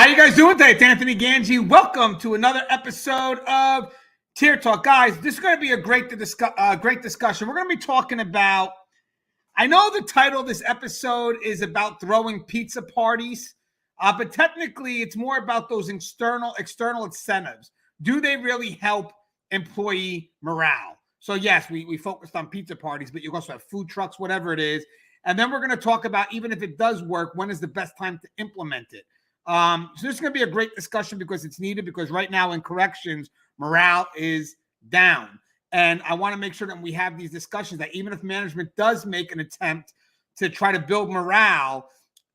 you guys doing today? It's Anthony Gangi. Welcome to another episode of Tier Talk. Guys, this is going to be a great discussion. We're going to be talking about, I know the title of this episode is about throwing pizza parties, but technically it's more about those external incentives. Do they really help employee morale? So yes, we focused on pizza parties, but you also have food trucks, whatever it is. And then we're going to talk about, even if it does work, when is the best time to implement it? So this is going to be a great discussion because it's needed, because right now in corrections, morale is down. And I want to make sure that we have these discussions that even if management does make an attempt to try to build morale,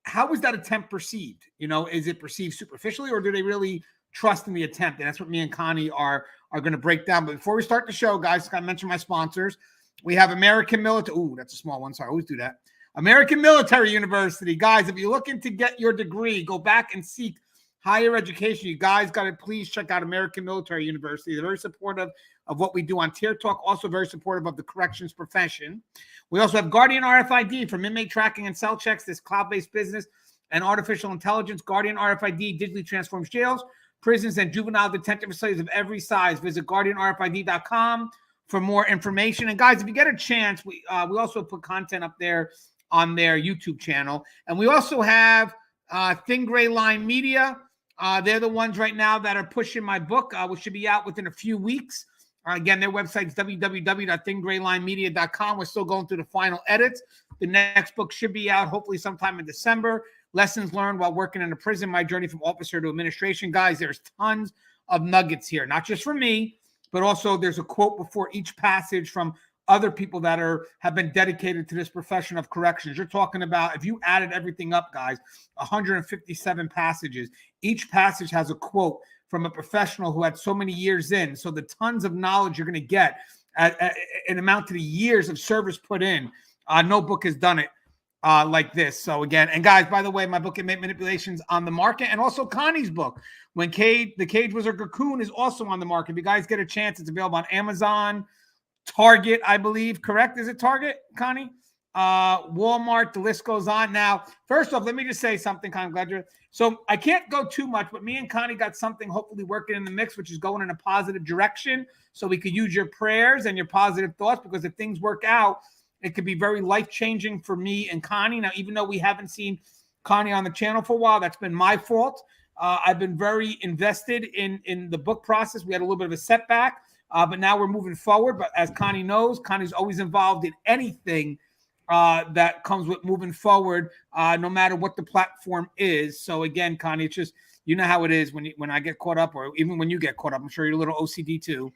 how is that attempt perceived? You know, is it perceived superficially, or do they really trust in the attempt? And that's what me and Connie are going to break down. But before we start the show, guys, I mention my sponsors. We have American Military. Ooh, that's a small one. Sorry, I always do that. American Military University. Guys, if you're looking to get your degree, go back and seek higher education. You guys got to please check out American Military University. They're very supportive of what we do on Tier Talk, also very supportive of the corrections profession. We also have Guardian RFID from inmate tracking and cell checks, this cloud-based business and artificial intelligence. Guardian RFID digitally transforms jails, prisons, and juvenile detention facilities of every size. Visit guardianrfid.com for more information. And guys, if you get a chance, we also put content up there on their YouTube channel. And we also have Thin Gray Line Media. They're the ones right now that are pushing my book, which should be out within a few weeks. Again, their website is www.thingraylinemedia.com. We're still going through the final edits. The next book should be out hopefully sometime in December. Lessons learned while working in a prison, my journey from officer to administration. Guys, there's tons of nuggets here, not just from me, but also there's a quote before each passage from other people that have been dedicated to this profession of corrections. You're talking about, if you added everything up, guys, 157 passages. Each passage has a quote from a professional who had so many years in. So the tons of knowledge you're going to get an amount to the years of service put in. No book has done it like this. So again, and guys, by the way, my book, Inmate Manipulations, on the market, and also Connie's book, The Cage Was a Cocoon, is also on the market. If you guys get a chance, it's available on Amazon, Target, I believe, correct? Is it Target, Connie? Walmart, the list goes on. Now, first off, let me just say something, Connie. I'm glad you're. So I can't go too much, but me and Connie got something hopefully working in the mix, which is going in a positive direction. So we could use your prayers and your positive thoughts, because if things work out, it could be very life-changing for me and Connie. Now, even though we haven't seen Connie on the channel for a while, that's been my fault. I've been very invested in the book process. We had a little bit of a setback. But now we're moving forward. But as Connie knows, Connie's always involved in anything that comes with moving forward, no matter what the platform is. So again, Connie, it's just, you know how it is when I get caught up, or even when you get caught up. I'm sure you're a little OCD too.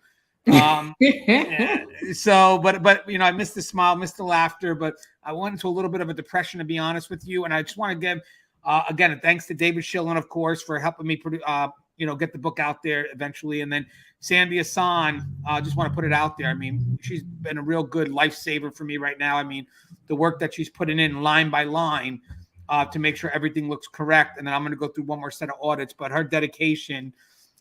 So, but you know, I missed the smile, missed the laughter, but I went into a little bit of a depression, to be honest with you. And I just want to give again a thanks to David Schillen, of course, for helping me produce. Get the book out there eventually. And then Sandy Hassan, just want to put it out there. I mean, she's been a real good lifesaver for me right now. I mean, the work that she's putting in line by line to make sure everything looks correct. And then I'm going to go through one more set of audits, but her dedication,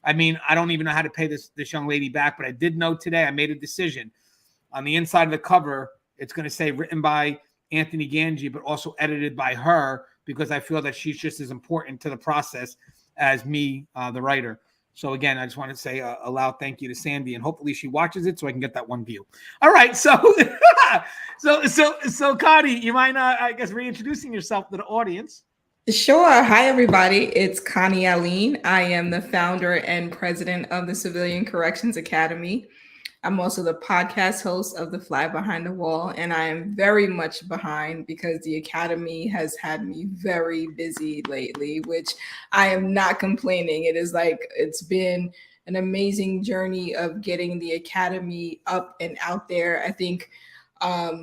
I mean, I don't even know how to pay this young lady back, but I did know today I made a decision. On the inside of the cover, it's going to say written by Anthony Gangi, but also edited by her, because I feel that she's just as important to the process as me, the writer. So again, I just want to say a loud thank you to Sandy, and hopefully she watches it so I can get that one view. All right, so Connie, you mind, I guess, reintroducing yourself to the audience? Sure. Hi, everybody. It's Connie Alleyne. I am the founder and president of the Civilian Corrections Academy. I'm also the podcast host of The Fly Behind the Wall, and I am very much behind because the Academy has had me very busy lately, which I am not complaining. It is like, it's been an amazing journey of getting the Academy up and out there. I think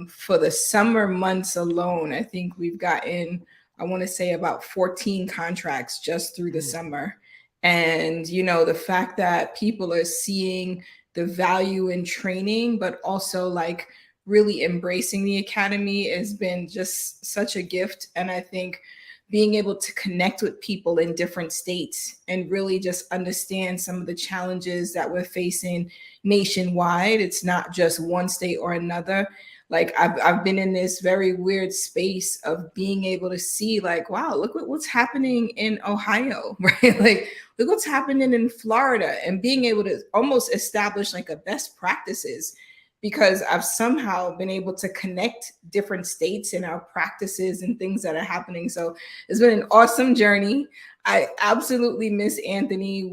for the summer months alone, I think we've gotten, I want to say, about 14 contracts just through the summer. And, you know, the fact that people are seeing the value in training, but also like really embracing the Academy has been just such a gift. And I think being able to connect with people in different states and really just understand some of the challenges that we're facing nationwide, it's not just one state or another, Like I've been in this very weird space of being able to see like, wow, look what's happening in Ohio, right? Like look what's happening in Florida, and being able to almost establish like a best practices, because I've somehow been able to connect different states and our practices and things that are happening. So it's been an awesome journey. I absolutely miss Anthony.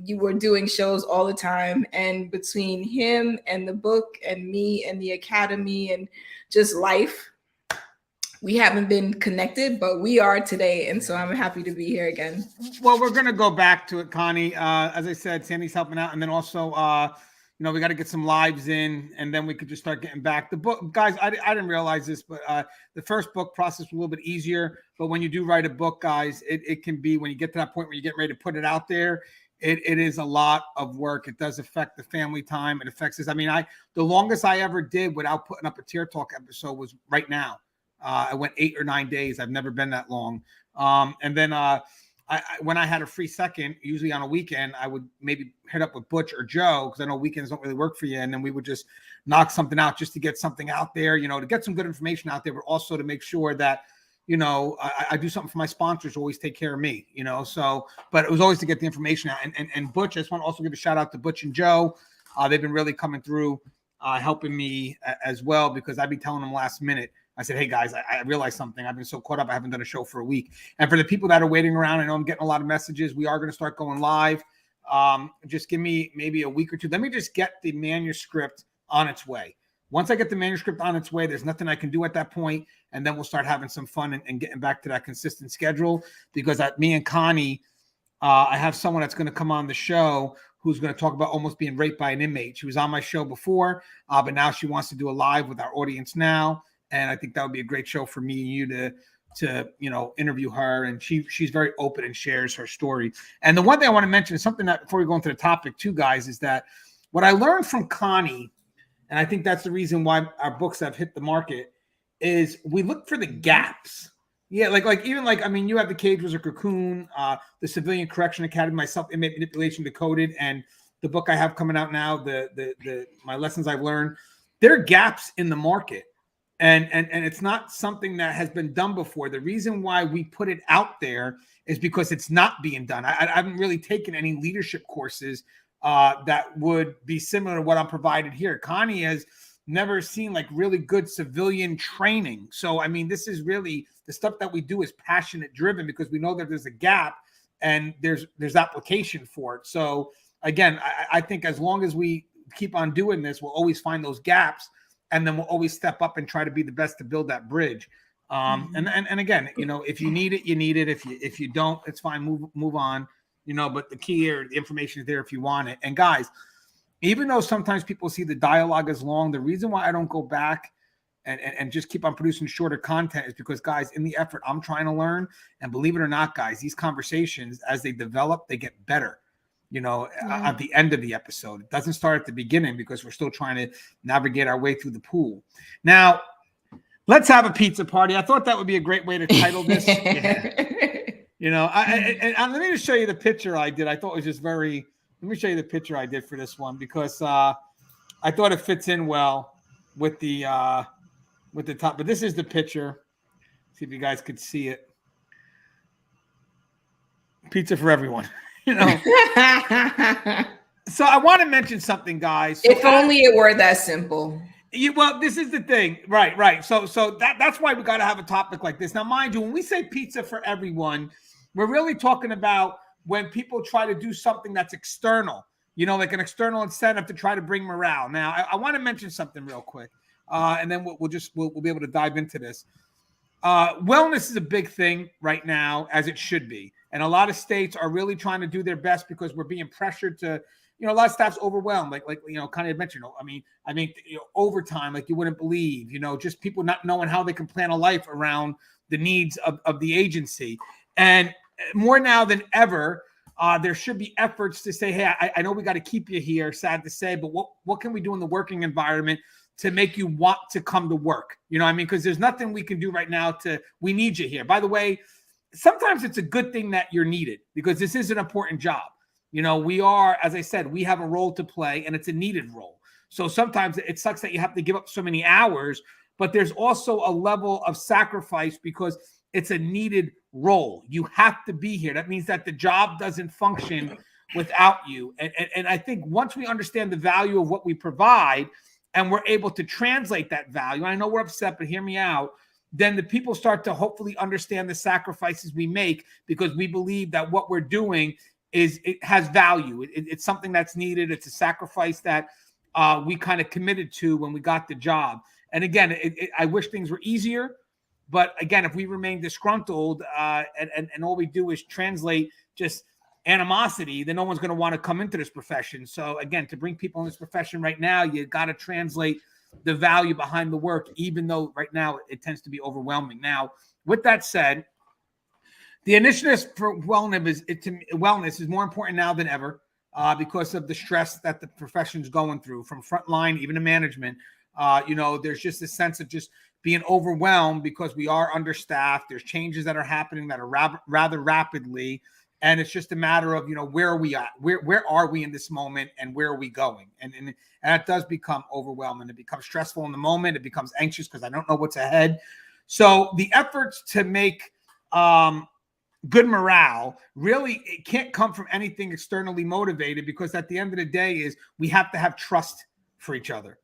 You were doing shows all the time, and between him and the book and me and the academy and just life, we haven't been connected, but we are today. And so I'm happy to be here again. Well, we're going to go back to it, Connie. As I said, Sandy's helping out. And then also, we got to get some lives in, and then we could just start getting back. The book, guys, I didn't realize this, but the first book process was a little bit easier. But when you do write a book, guys, it can be, when you get to that point where you get ready to put it out there, it is a lot of work. It does affect the family time. It affects us. I mean, the longest I ever did without putting up a Tear Talk episode was right now. I went 8 or 9 days. I've never been that long. And then when I had a free second, usually on a weekend, I would maybe hit up with Butch or Joe, because I know weekends don't really work for you. And then we would just knock something out just to get something out there, to get some good information out there, but also to make sure that, I do something for my sponsors, always take care of me, so, but it was always to get the information out. And Butch, I just want to also give a shout out to Butch and Joe. They've been really coming through, helping me as well, because I'd be telling them last minute. I said, hey, guys, I realized something. I've been so caught up. I haven't done a show for a week. And for the people that are waiting around, I know I'm getting a lot of messages. We are going to start going live. Just give me maybe a week or two. Let me just get the manuscript on its way. Once I get the manuscript on its way, there's nothing I can do at that point. And then we'll start having some fun and getting back to that consistent schedule. Because me and Connie, I have someone that's going to come on the show who's going to talk about almost being raped by an inmate. She was on my show before, but now she wants to do a live with our audience now. And I think that would be a great show for me and you to interview her. And she's very open and shares her story. And the one thing I want to mention is something that, before we go into the topic too, guys, is that what I learned from Connie, and I think that's the reason why our books have hit the market, is we look for the gaps. Yeah, you have The Cage Was a Cocoon, the Civilian Correction Academy, myself, Inmate Manipulation Decoded, and the book I have coming out now, the my lessons I've learned. There are gaps in the market. And it's not something that has been done before. The reason why we put it out there is because it's not being done. I haven't really taken any leadership courses that would be similar to what I'm provided here. Connie has never seen like really good civilian training. So, I mean, this is really the stuff that we do is passionate driven, because we know that there's a gap and there's application for it. So again, I think as long as we keep on doing this, we'll always find those gaps. And then we'll always step up and try to be the best to build that bridge. And again, if you need it, you need it. If you don't, it's fine. Move on. But the key here, the information is there if you want it. And guys, even though sometimes people see the dialogue as long, the reason why I don't go back and just keep on producing shorter content is because, guys, in the effort, I'm trying to learn. And believe it or not, guys, these conversations, as they develop, they get better. At the end of the episode. It doesn't start at the beginning, because we're still trying to navigate our way through the pool. Now, let's have a pizza party. I thought that would be a great way to title this. Yeah. Let me just show you the picture I did. I thought it was just let me show you the picture I did for this one, because I thought it fits in well with the top. But this is the picture. See if you guys could see it. Pizza for everyone. So I want to mention something, guys. So if only it were that simple. Well, this is the thing. Right. So that's why we got to have a topic like this. Now, mind you, when we say pizza for everyone, we're really talking about when people try to do something that's external, like an external incentive to try to bring morale. Now, I want to mention something real quick, and then we'll be able to dive into this. Wellness is a big thing right now, as it should be. And a lot of states are really trying to do their best, because we're being pressured to, a lot of staff's overwhelmed, like Connie had mentioned. I mean, overtime, like you wouldn't believe, just people not knowing how they can plan a life around the needs of the agency. And more now than ever, there should be efforts to say, hey, I know we got to keep you here, sad to say, but what can we do in the working environment to make you want to come to work? Because there's nothing we can do right now we need you here. By the way, sometimes it's a good thing that you're needed, because this is an important job. We are, as I said, we have a role to play, and it's a needed role. So sometimes it sucks that you have to give up so many hours, but there's also a level of sacrifice because it's a needed role. You have to be here. That means that the job doesn't function without you. And I think once we understand the value of what we provide and we're able to translate that value, I know we're upset, but hear me out, then the people start to hopefully understand the sacrifices we make because we believe that what we're doing it has value. It's something that's needed. It's a sacrifice that we kind of committed to when we got the job. And again, I wish things were easier. But again, if we remain disgruntled and all we do is translate just animosity, then no one's going to want to come into this profession. So again, to bring people in this profession right now, you got to translate the value behind the work, even though right now it tends to be overwhelming. Now, with that said, the initiative for wellness is more important now than ever because of the stress that the profession's going through, from frontline even to management. There's just a sense of just being overwhelmed because we are understaffed. There's changes that are happening that are rather rapidly. And it's just a matter of, where are we at? Where are we in this moment and where are we going? And that does become overwhelming. It becomes stressful in the moment. It becomes anxious because I don't know what's ahead. So the efforts to make good morale, really, it can't come from anything externally motivated because at the end of the day is we have to have trust for each other.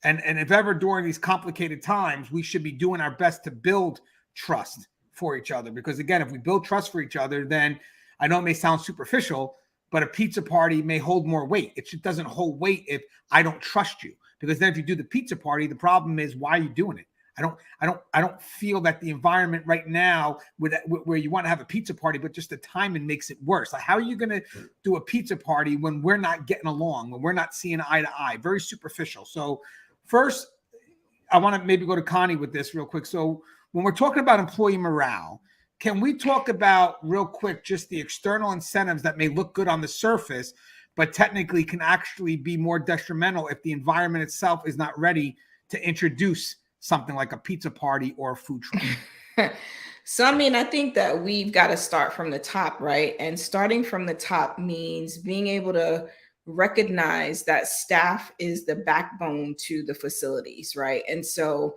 And if ever during these complicated times, we should be doing our best to build trust for each other. Because again, if we build trust for each other, then I know it may sound superficial, but a pizza party may hold more weight. It just doesn't hold weight if I don't trust you. Because then if you do the pizza party, the problem is, why are you doing it? I don't feel that the environment right now where you want to have a pizza party, but just the timing makes it worse. Like, how are you going to do a pizza party when we're not getting along, when we're not seeing eye to eye? Very superficial. So first, I want to maybe go to Connie with this real quick. So when we're talking about employee morale, can we talk about real quick just the external incentives that may look good on the surface, but technically can actually be more detrimental if the environment itself is not ready to introduce something like a pizza party or a food truck? So, I think that we've got to start from the top, right? And starting from the top means being able to recognize that staff is the backbone to the facilities, right? And so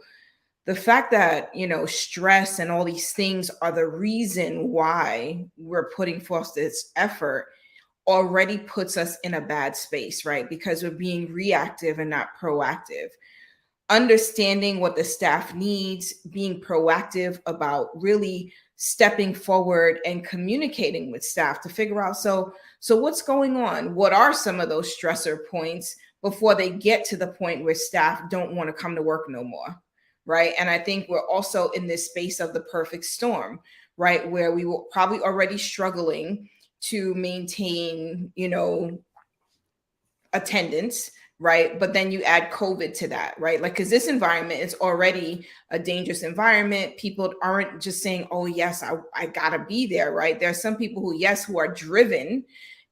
the fact that, stress and all these things are the reason why we're putting forth this effort already puts us in a bad space, right? Because we're being reactive and not proactive. Understanding what the staff needs, being proactive about really stepping forward and communicating with staff to figure out, so what's going on? What are some of those stressor points before they get to the point where staff don't want to come to work no more, right? And I think we're also in this space of the perfect storm, right? Where we were probably already struggling to maintain, attendance, right? But then you add COVID to that, right? Like, because this environment is already a dangerous environment. People aren't just saying, oh, yes, I gotta be there, right? There are some people who are driven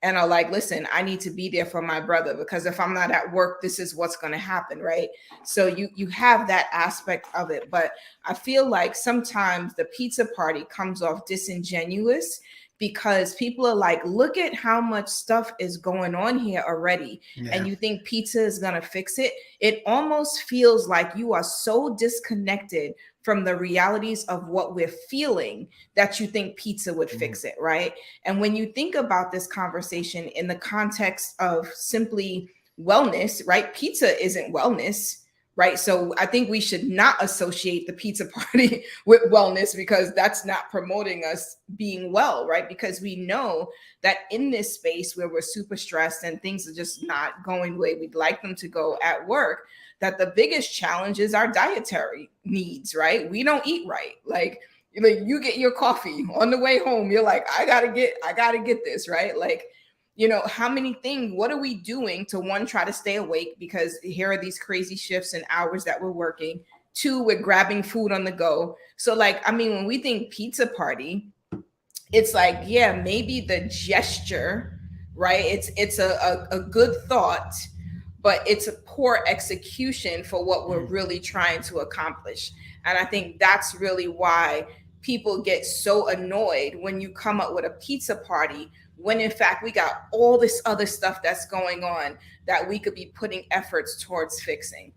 and are like, listen, I need to be there for my brother because if I'm not at work, this is what's going to happen, right? So you have that aspect of it. But I feel like sometimes the pizza party comes off disingenuous because people are like, look at how much stuff is going on here already. Yeah. And you think pizza is going to fix it. It almost feels like you are so disconnected from the realities of what we're feeling that you think pizza would fix it, right? And when you think about this conversation in the context of simply wellness, right? Pizza isn't wellness, right? So I think we should not associate the pizza party with wellness because that's not promoting us being well, right? Because we know that in this space where we're super stressed and things are just not going the way we'd like them to go at work, that the biggest challenge is our dietary needs, right? We don't eat right. Like you get your coffee on the way home, you're like, I gotta get this, right? Like, what are we doing to, one, try to stay awake because here are these crazy shifts and hours that we're working. Two, we're grabbing food on the go. So when we think pizza party, it's like, yeah, maybe the gesture, right? It's a good thought, but it's a poor execution for what we're really trying to accomplish. And I think that's really why people get so annoyed when you come up with a pizza party, when in fact we got all this other stuff that's going on that we could be putting efforts towards fixing.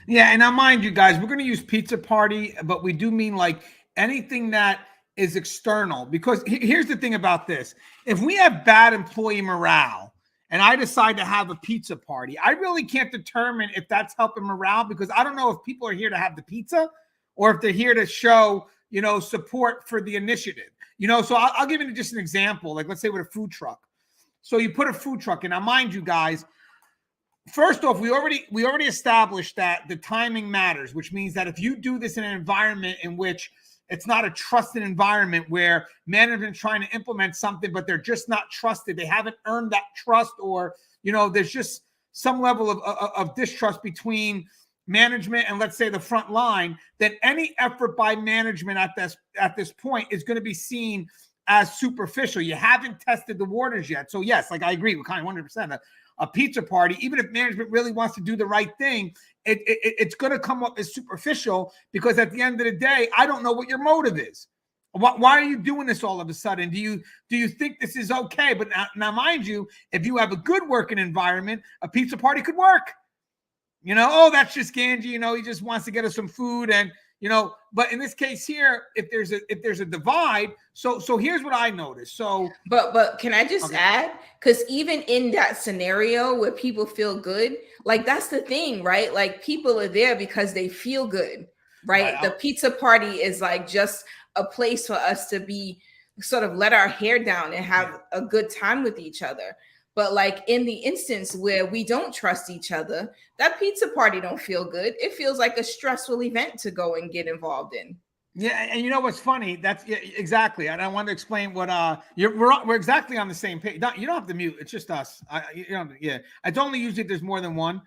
Yeah, and now mind you guys, we're going to use pizza party, but we do mean like anything that is external, because here's the thing about this. If we have bad employee morale and I decide to have a pizza party, I really can't determine if that's helping morale, because I don't know if people are here to have the pizza or if they're here to show, support for the initiative. So I'll give you just an example. Like, let's say with a food truck. So you put a food truck in. Now, mind you guys, first off, we already established that the timing matters, which means that if you do this in an environment in which it's not a trusted environment where management's trying to implement something, but they're just not trusted, they haven't earned that trust, or there's just some level of distrust between management and, let's say, the front line, then any effort by management at this point is going to be seen as superficial. You haven't tested the waters yet. So yes, like I agree with kind of 100%. A pizza party, even if management really wants to do the right thing, it's going to come up as superficial, because at the end of the day, I don't know what your motive is. Why are you doing this all of a sudden? Do you think this is okay? But now, mind you, if you have a good working environment, a pizza party could work. Oh, that's just Gangi. He just wants to get us some food, and But in this case here, if there's a divide, so here's what I noticed. So, but can I just add? Because even in that scenario where people feel good, like that's the thing, right? Like people are there because they feel good, right? The pizza party is like just a place for us to be sort of let our hair down and have a good time with each other. But like in the instance where we don't trust each other, that pizza party don't feel good. It feels like a stressful event to go and get involved in. Yeah, and what's funny? That's exactly. And I want to explain what we're exactly on the same page. You don't have to mute. It's just us. It's only usually if there's more than one.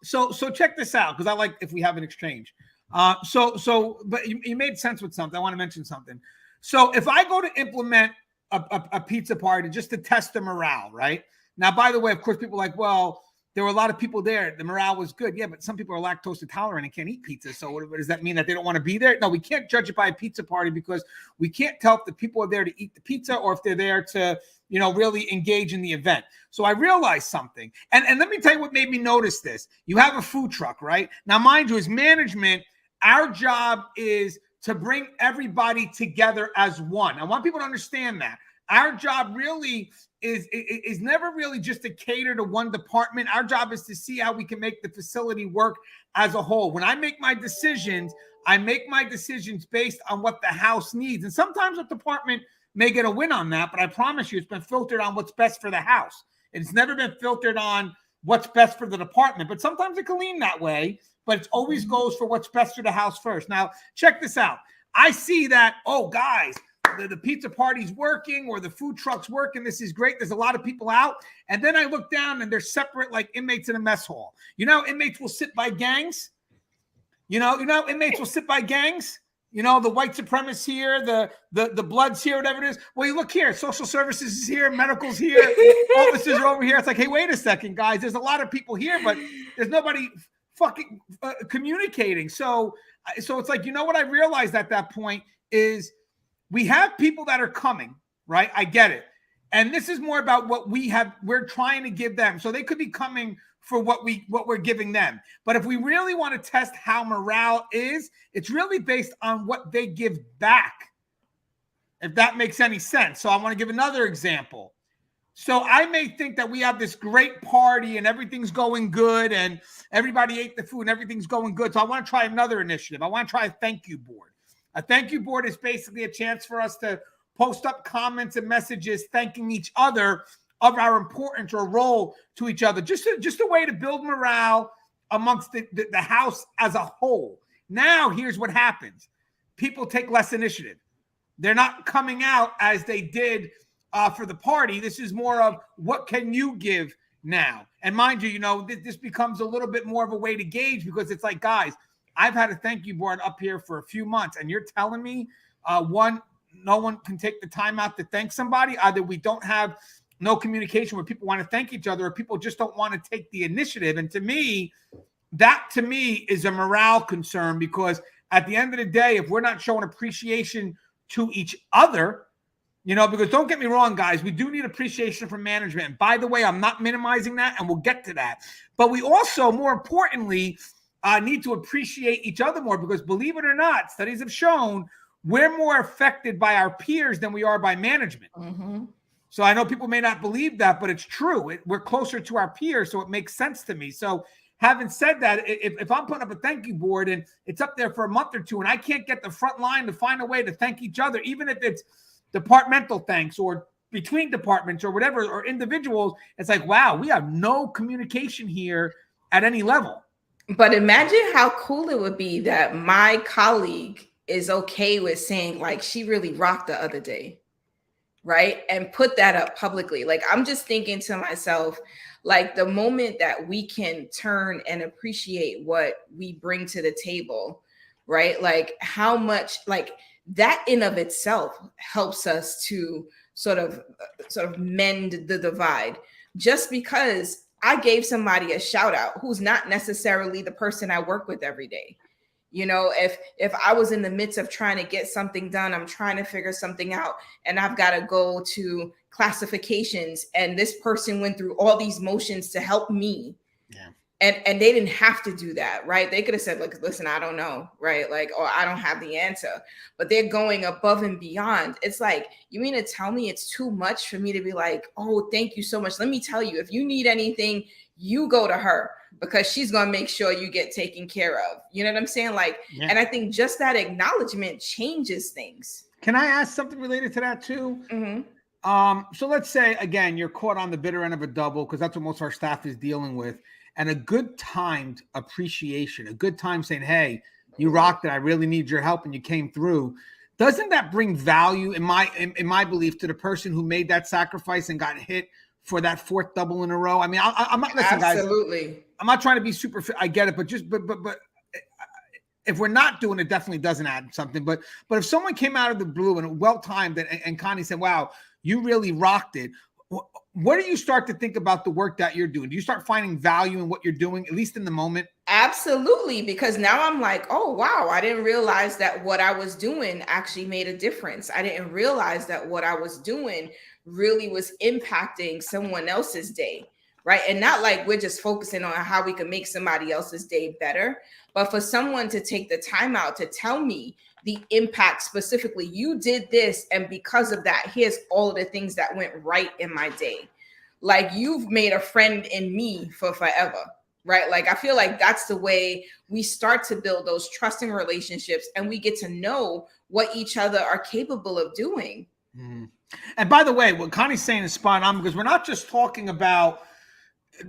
So check this out, because I like if we have an exchange. But you made sense with something. I want to mention something. So if I go to implement a pizza party just to test the morale, right? Now, by the way, of course, people are like, well, there were a lot of people there. The morale was good. Yeah, but some people are lactose intolerant and can't eat pizza. So what does that mean, that they don't want to be there? No, we can't judge it by a pizza party, because we can't tell if the people are there to eat the pizza or if they're there to, really engage in the event. So I realized something. And let me tell you what made me notice this. You have a food truck, right? Now, mind you, as management, our job is to bring everybody together as one. I want people to understand that. Our job really is never really just to cater to one department. Our job is to see how we can make the facility work as a whole. When I make my decisions, I make my decisions based on what the house needs. And sometimes a department may get a win on that, but I promise you it's been filtered on what's best for the house. It's never been filtered on what's best for the department. But sometimes it can lean that way, but it always goes for what's best for the house first. Now, check this out. I see that, oh, guys, the pizza party's working, or the food truck's working. This is great. There's a lot of people out. And then I look down and they're separate, like inmates in a mess hall. Inmates will sit by gangs. Inmates will sit by gangs. The white supremacists here, the Bloods here, whatever it is. Well, you look here, social services is here, medical's here, officers are over here. It's like, hey, wait a second, guys. There's a lot of people here, but there's nobody fucking communicating. So it's like, what I realized at that point is we have people that are coming, right? I get it. And this is more about what we're trying to give them. So they could be coming for what we're giving them. But if we really want to test how morale is, it's really based on what they give back, if that makes any sense. So I want to give another example. So I may think that we have this great party and everything's going good and everybody ate the food and everything's going good. So I want to try another initiative. I want to try a thank you board. A thank you board is basically a chance for us to post up comments and messages thanking each other of our importance or role to each other. Just a way to build morale amongst the house as a whole. Now, here's what happens. People take less initiative. They're not coming out as they did for the party. This is more of what can you give now? And mind you, this becomes a little bit more of a way to gauge, because it's like, guys, I've had a thank you board up here for a few months, and you're telling me, no one can take the time out to thank somebody. Either we don't have no communication where people want to thank each other, or people just don't want to take the initiative. And that to me is a morale concern, because at the end of the day, if we're not showing appreciation to each other, because don't get me wrong, guys, we do need appreciation from management. And by the way, I'm not minimizing that, and we'll get to that. But we also, more importantly, need to appreciate each other more, because believe it or not, studies have shown we're more affected by our peers than we are by management. Mm-hmm. So I know people may not believe that, but it's true. We're closer to our peers, so it makes sense to me. So having said that, if I'm putting up a thank you board and it's up there for a month or two and I can't get the front line to find a way to thank each other, even if it's departmental thanks or between departments or whatever, or individuals, it's like, wow, we have no communication here at any level. But imagine how cool it would be that my colleague is okay with saying, like, she really rocked the other day, right? And put that up publicly. Like, I'm just thinking to myself, like, the moment that we can turn and appreciate what we bring to the table, right? Like, how much, like, that in of itself helps us to sort of mend the divide. Just because I gave somebody a shout out who's not necessarily the person I work with every day. If I was in the midst of trying to get something done, I'm trying to figure something out, and I've got to go to classifications, and this person went through all these motions to help me. Yeah. And they didn't have to do that, right? They could have said, look, listen, I don't know, right? Like, or I don't have the answer, but they're going above and beyond. It's like, you mean to tell me it's too much for me to be like, oh, thank you so much. Let me tell you, if you need anything, you go to her, because she's going to make sure you get taken care of. You know what I'm saying? Like, yeah. And I think just that acknowledgement changes things. Can I ask something related to that too? Mm-hmm. So let's say, again, you're caught on the bitter end of a double, because that's what most of our staff is dealing with. And a good timed appreciation, a good time saying, hey, you rocked it. I really need your help. And you came through. Doesn't that bring value, in my belief, to the person who made that sacrifice and got hit for that fourth double in a row? I mean, I'm not listening, guys. Absolutely. I'm not trying to be super fit. I get it, but if we're not doing it, definitely doesn't add something. But if someone came out of the blue and well timed and Connie said, wow, you really rocked it. What do you start to think about the work that you're doing? Do you start finding value in what you're doing, at least in the moment? Absolutely, because now I'm like, oh, wow, I didn't realize that what I was doing actually made a difference. I didn't realize that what I was doing really was impacting someone else's day, right? And not like we're just focusing on how we can make somebody else's day better, but for someone to take the time out to tell me the impact specifically, you did this, and because of that, here's all of the things that went right in my day. Like, you've made a friend in me for forever, right? Like, I feel like that's the way we start to build those trusting relationships, and we get to know what each other are capable of doing. Mm-hmm. And by the way, what Connie's saying is spot on, because we're not just talking about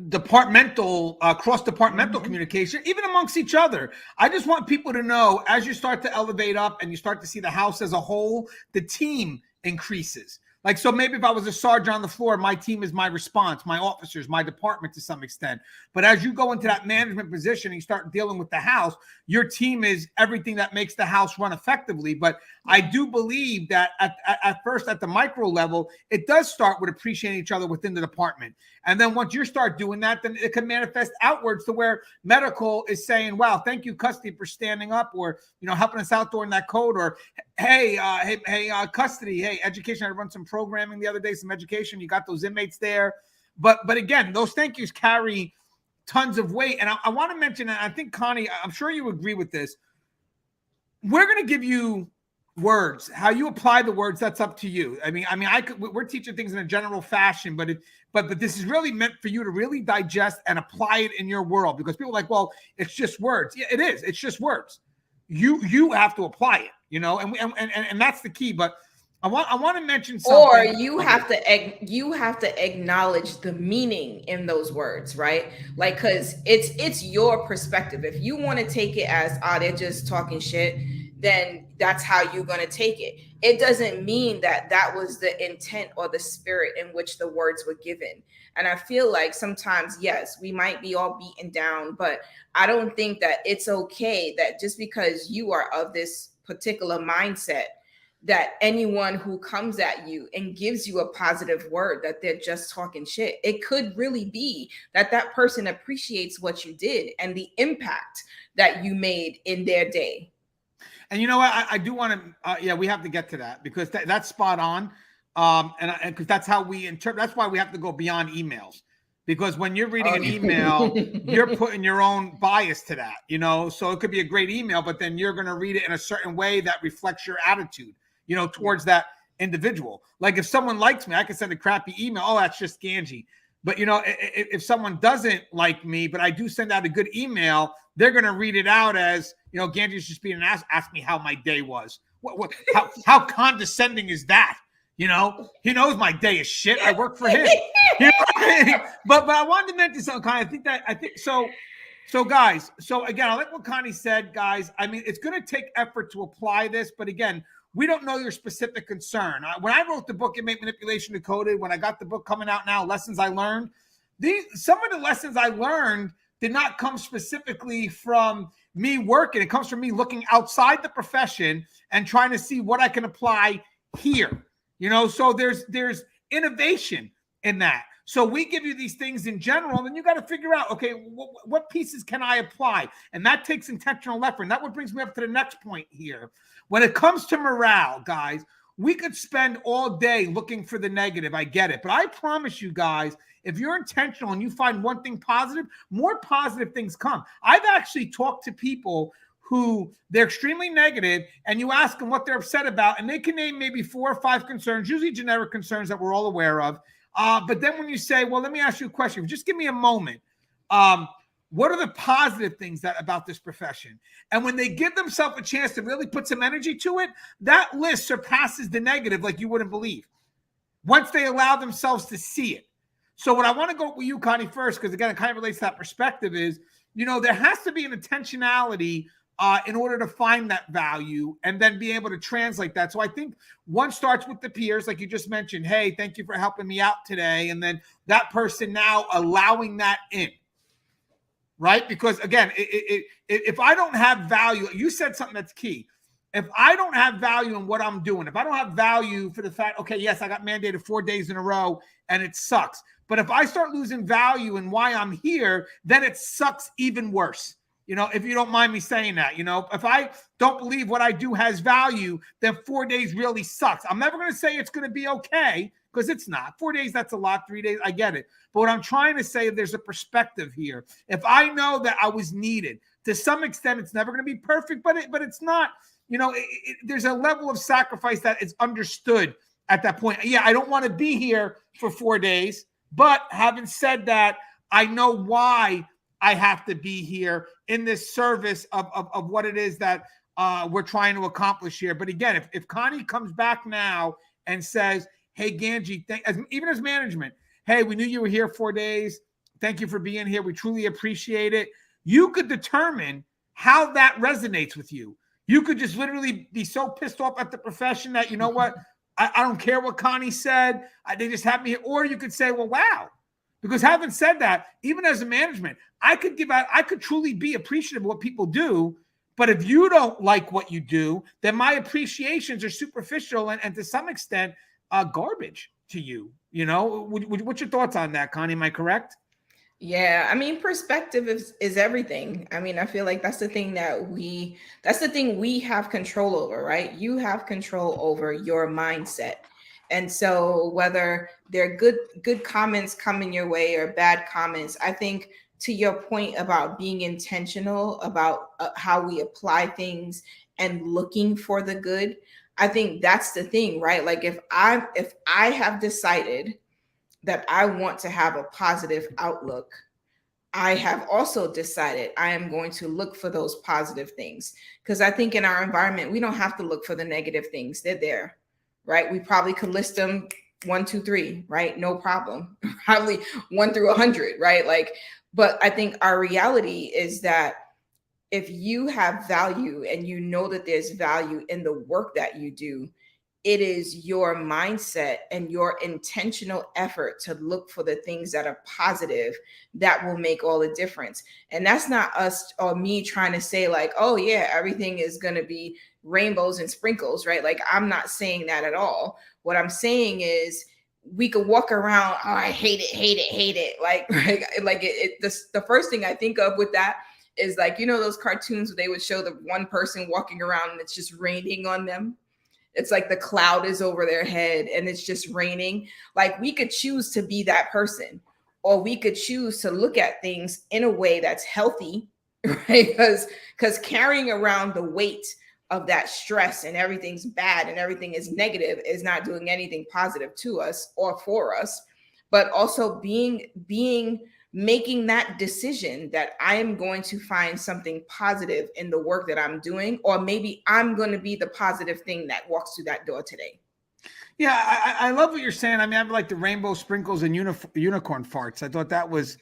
departmental, cross-departmental communication, even amongst each other. I just want people to know, as you start to elevate up and you start to see the house as a whole, the team increases. Like, so maybe if I was a sergeant on the floor, my team is my response, my officers, my department to some extent. But as you go into that management position and you start dealing with the house, your team is everything that makes the house run effectively. But I do believe that at first, at the micro level, it does start with appreciating each other within the department. And then once you start doing that, then it can manifest outwards to where medical is saying, wow, thank you, custody, for standing up, or, helping us out during that code, or hey, custody, hey, education. I run some programming the other day, some education. You got those inmates there. But again, those thank yous carry tons of weight. And I want to mention, and I think, Connie, I'm sure you agree with this. We're going to give you words. How you apply the words, that's up to you. I mean, we're teaching things in a general fashion, but this is really meant for you to really digest and apply it in your world, because people are like, well, it's just words. Yeah, it is. It's just words. You have to apply it, and that's the key. But I want to mention something. Or you have to acknowledge the meaning in those words, right? Like, because it's your perspective. If you want to take it as, they're just talking shit, then that's how you're going to take it. It doesn't mean that was the intent or the spirit in which the words were given. And I feel like sometimes, yes, we might be all beaten down, but I don't think that it's okay that just because you are of this particular mindset, that anyone who comes at you and gives you a positive word, that they're just talking shit. It could really be that person appreciates what you did and the impact that you made in their day. And you know what? I do want to, yeah, we have to get to that because that's spot on. And because that's how we interpret, that's why we have to go beyond emails. Because when you're reading an email, you're putting your own bias to that, you know? So it could be a great email, but then you're going to read it in a certain way that reflects your attitude, you know, towards that individual. Like if someone likes me, I can send a crappy email. Oh, that's just Gangi. But, you know, if someone doesn't like me, but I do send out a good email, they're going to read it out as, you know, Gangi's just being ask me how my day was. How condescending is that? You know, he knows my day is shit. I work for him. You know what I mean? But I wanted to mention something, Connie. I think so. So guys, so again, I like what Connie said, guys. I mean, it's going to take effort to apply this, but again, we don't know your specific concern. When I wrote the book, Inmate Manipulation Decoded, when I got the book coming out now, Lessons I Learned, some of the lessons I learned did not come specifically from me working. It comes from me looking outside the profession and trying to see what I can apply here. You know, so there's innovation in that. So we give you these things in general, and then you got to figure out, okay, what pieces can I apply? And that takes intentional effort. And that what brings me up to the next point here. When it comes to morale, guys, we could spend all day looking for the negative. I get it. But I promise you guys, if you're intentional and you find one thing positive, more positive things come. I've actually talked to people who they're extremely negative, and you ask them what they're upset about, and they can name maybe 4 or 5 concerns, usually generic concerns that we're all aware of. But then when you say, well, let me ask you a question, just give me a moment. What are the positive things about this profession? And when they give themselves a chance to really put some energy to it, that list surpasses the negative like you wouldn't believe once they allow themselves to see it. So what I want to go with you, Connie, first, because again, it kind of relates to that perspective is, you know, there has to be an intentionality in order to find that value and then be able to translate that. So I think one starts with the peers, like you just mentioned. Hey, thank you for helping me out today. And then that person now allowing that in, right? Because again, if I don't have value, you said something that's key. If I don't have value in what I'm doing, if I don't have value for the fact, okay, yes, I got mandated 4 days in a row and it sucks. But if I start losing value in why I'm here, then it sucks even worse. You know, if you don't mind me saying that, you know, if I don't believe what I do has value, then 4 days really sucks. I'm never going to say it's going to be okay because it's not. 4 days, that's a lot. 3 days, I get it. But what I'm trying to say, there's a perspective here. If I know that I was needed, to some extent, it's never going to be perfect, but it's not, you know, there's a level of sacrifice that is understood at that point. Yeah, I don't want to be here for 4 days, but having said that, I know why I have to be here in this service of what it is that we're trying to accomplish here. But again, if Connie comes back now and says, hey, Gangi, even as management, hey, we knew you were here 4 days. Thank you for being here. We truly appreciate it. You could determine how that resonates with you. You could just literally be so pissed off at the profession that, you know what, I don't care what Connie said. They just have me here. Or you could say, well, wow. Because having said that, even as a management, I could truly be appreciative of what people do. But if you don't like what you do, then my appreciations are superficial and to some extent garbage to you. You know, what's your thoughts on that, Connie? Am I correct? Yeah, I mean, perspective is everything. I mean, I feel like that's the thing we have control over, right? You have control over your mindset. And so whether they're good comments coming your way or bad comments, I think to your point about being intentional about how we apply things and looking for the good, I think that's the thing, right? Like if I have decided that I want to have a positive outlook, I have also decided I am going to look for those positive things. Because I think in our environment, we don't have to look for the negative things. They're there, right? We probably could list them 1, 2, 3, right? No problem. Probably 1 through 100, right? Like, but I think our reality is that if you have value and you know that there's value in the work that you do, it is your mindset and your intentional effort to look for the things that are positive that will make all the difference. And that's not us or me trying to say like, oh yeah, everything is going to be rainbows and sprinkles, right? Like I'm not saying that at all. What I'm saying is we could walk around, oh, I hate it. Like, right? Like the first thing I think of with that is like, those cartoons where they would show the one person walking around and it's just raining on them. It's like the cloud is over their head and it's just raining. Like, we could choose to be that person, or we could choose to look at things in a way that's healthy, right? Because carrying around the weight of that stress and everything's bad and everything is negative is not doing anything positive to us or for us. But also making that decision that I am going to find something positive in the work that I'm doing, or maybe I'm going to be the positive thing that walks through that door today. Yeah, I love what you're saying. I mean, I like the rainbow sprinkles and unicorn farts. I thought that was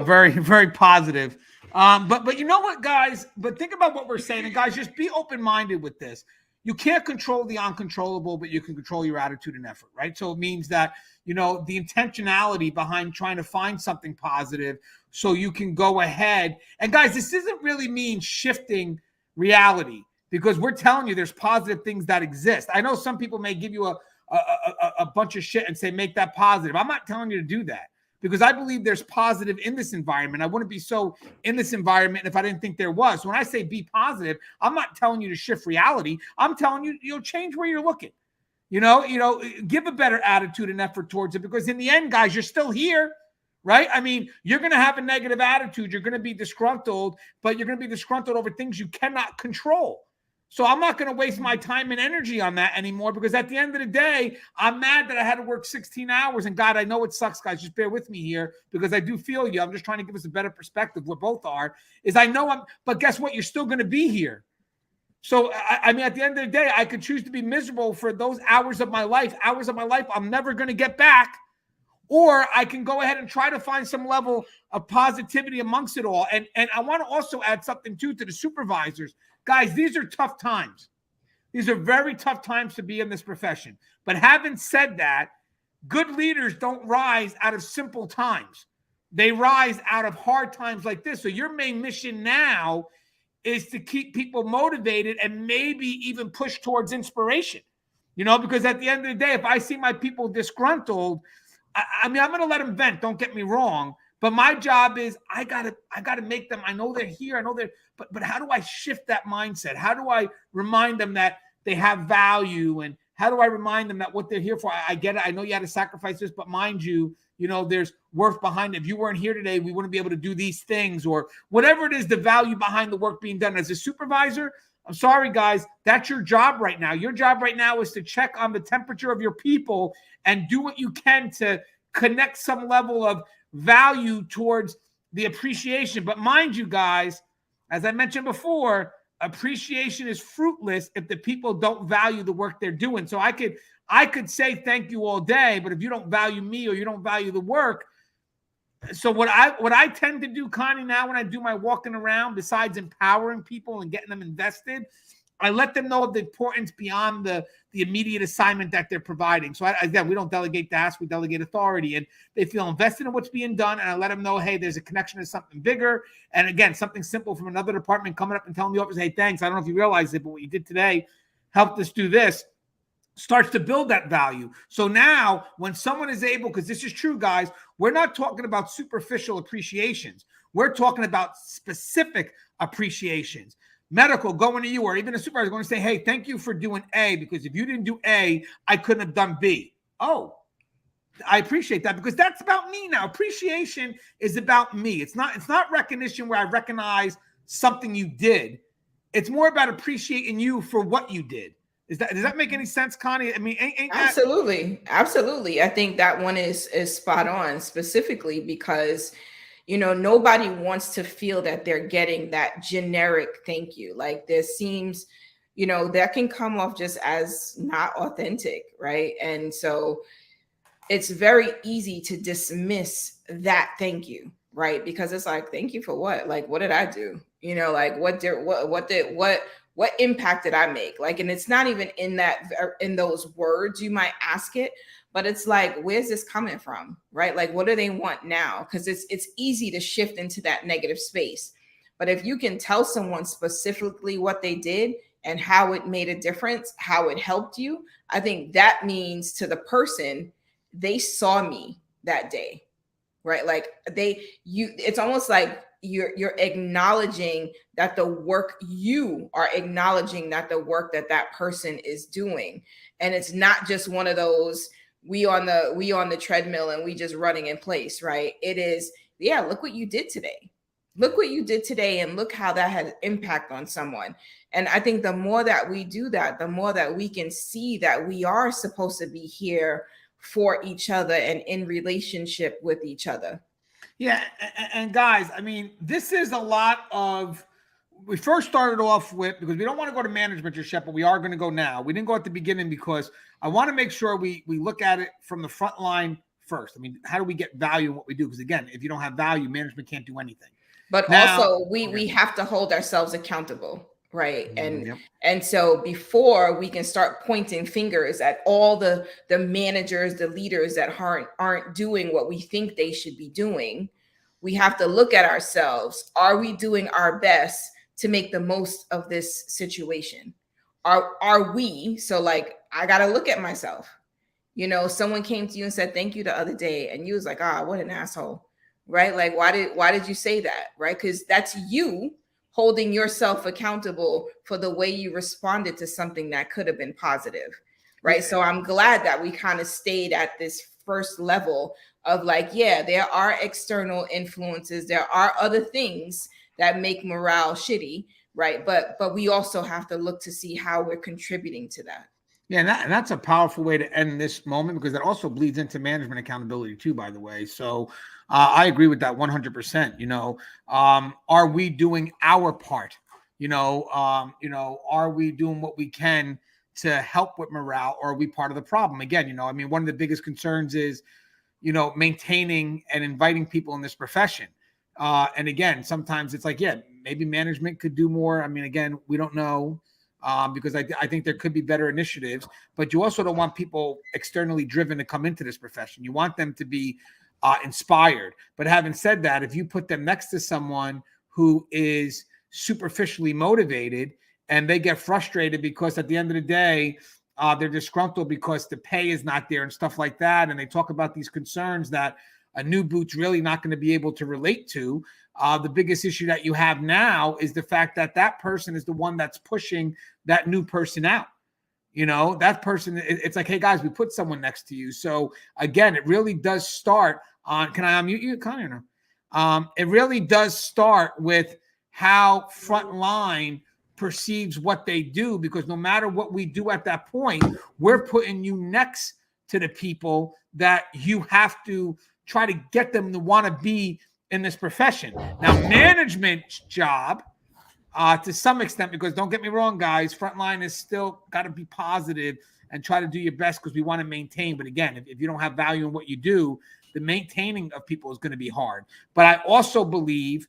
very, very positive. But you know what, guys? But think about what we're saying. And guys, just be open-minded with this. You can't control the uncontrollable, but you can control your attitude and effort, right? So it means that, the intentionality behind trying to find something positive so you can go ahead. And guys, this doesn't really mean shifting reality, because we're telling you there's positive things that exist. I know some people may give you a bunch of shit and say, make that positive. I'm not telling you to do that, because I believe there's positive in this environment. I wouldn't be so in this environment if I didn't think there was. So when I say be positive, I'm not telling you to shift reality. I'm telling you, you'll change where you're looking. Give a better attitude and effort towards it, because in the end, guys, you're still here, right? I mean, you're going to have a negative attitude. You're going to be disgruntled, but you're going to be disgruntled over things you cannot control. So I'm not going to waste my time and energy on that anymore, because at the end of the day, I'm mad that I had to work 16 hours. And God, I know it sucks, guys. Just bear with me here, because I do feel you. I'm just trying to give us a better perspective. We both are. But guess what? You're still going to be here. So, I mean, at the end of the day, I could choose to be miserable for those hours of my life I'm never going to get back. Or I can go ahead and try to find some level of positivity amongst it all. And I want to also add something, too, to the supervisors. Guys, these are tough times. These are very tough times to be in this profession. But having said that, good leaders don't rise out of simple times. They rise out of hard times like this. So your main mission now is to keep people motivated and maybe even push towards inspiration. Because at the end of the day, if I see my people disgruntled, I mean, I'm going to let them vent. Don't get me wrong. But my job is I gotta make them. I know they're here. I know they're. But how do I shift that mindset? How do I remind them that they have value? And how do I remind them that what they're here for? I get it. I know you had to sacrifice this, but mind you, there's worth behind it. If you weren't here today, we wouldn't be able to do these things, or whatever it is. The value behind the work being done as a supervisor. I'm sorry, guys. That's your job right now. Your job right now is to check on the temperature of your people and do what you can to connect some level of value towards the appreciation. But mind you, guys, as I mentioned before, appreciation is fruitless if the people don't value the work they're doing. So I could say thank you all day, but if you don't value me or you don't value the work. So what I tend to do, Connie, now when I do my walking around, besides empowering people and getting them invested, I let them know of the importance beyond the immediate assignment that they're providing. So again, we don't delegate tasks, we delegate authority, and they feel invested in what's being done. And I let them know, hey, there's a connection to something bigger. And again, something simple from another department coming up and telling the office, hey, thanks. I don't know if you realize it, but what you did today helped us do this. Starts to build that value. So now when someone is able, because this is true, guys, we're not talking about superficial appreciations. We're talking about specific appreciations. Medical going to you, or even a supervisor going to say, hey, thank you for doing A, because if you didn't do A, I couldn't have done B. Oh, I appreciate that, because that's about me now. Appreciation is about me. It's not recognition where I recognize something you did. It's more about appreciating you for what you did. Does that make any sense, Connie? I mean, ain't that... Absolutely. I think that one is spot on, specifically because, nobody wants to feel that they're getting that generic thank you. Like, there seems, that can come off just as not authentic, right? And so it's very easy to dismiss that thank you, right? Because it's like, thank you for what? Like, what did I do? Like, what impact did I make? Like, and it's not even in those words you might ask it, but it's like, where's this coming from? Right? Like, what do they want now? Because it's easy to shift into that negative space. But if you can tell someone specifically what they did and how it made a difference, how it helped you, I think that means to the person, they saw me that day, right? Like it's almost like you're acknowledging that the work you are acknowledging that the work that person is doing, and it's not just one of those we on the treadmill and we just running in place, right? It is, yeah, look what you did today. Look what you did today, and look how that had impact on someone. And I think the more that we do that, the more that we can see that we are supposed to be here for each other and in relationship with each other. Yeah, and guys, I mean, this is a lot of. We first started off with, because we don't want to go to management just yet, but we are going to go now. We didn't go at the beginning because I want to make sure we look at it from the front line first. I mean, how do we get value in what we do? Because again, if you don't have value, management can't do anything. But now, also, we have to hold ourselves accountable, right? And so before we can start pointing fingers at all the managers, the leaders that aren't doing what we think they should be doing, we have to look at ourselves. Are we doing our best to make the most of this situation? Are we? So like, I got to look at myself. You know, someone came to you and said, thank you the other day. And you was like, what an asshole, right? Like, why did you say that? Right? Because that's you holding yourself accountable for the way you responded to something that could have been positive. Right. Yeah. So I'm glad that we kind of stayed at this first level of like, yeah, there are external influences. There are other things that make morale shitty. Right. But we also have to look to see how we're contributing to that. Yeah, and that's a powerful way to end this moment, because that also bleeds into management accountability too, by the way. So I agree with that 100%. You know, are we doing our part? Are we doing what we can to help with morale, or are we part of the problem? Again, I mean, one of the biggest concerns is, maintaining and inviting people in this profession. And again, sometimes it's like, yeah, maybe management could do more. I mean, again, we don't know. Because I think there could be better initiatives, but you also don't want people externally driven to come into this profession. You want them to be inspired. But having said that, if you put them next to someone who is superficially motivated and they get frustrated because at the end of the day, they're disgruntled because the pay is not there and stuff like that, and they talk about these concerns that a new boot's really not going to be able to relate to. The biggest issue that you have now is the fact that that person is the one that's pushing that new person out. That person, it's like, hey guys, we put someone next to you. So again, it really does start on, can I unmute you, Connie, or no? It really does start with how frontline perceives what they do, because no matter what we do at that point, we're putting you next to the people that you have to try to get them to want to be in this profession. Now, management's job, to some extent, because don't get me wrong, guys, frontline is still got to be positive and try to do your best, because we want to maintain. But again, if you don't have value in what you do, the maintaining of people is going to be hard. But I also believe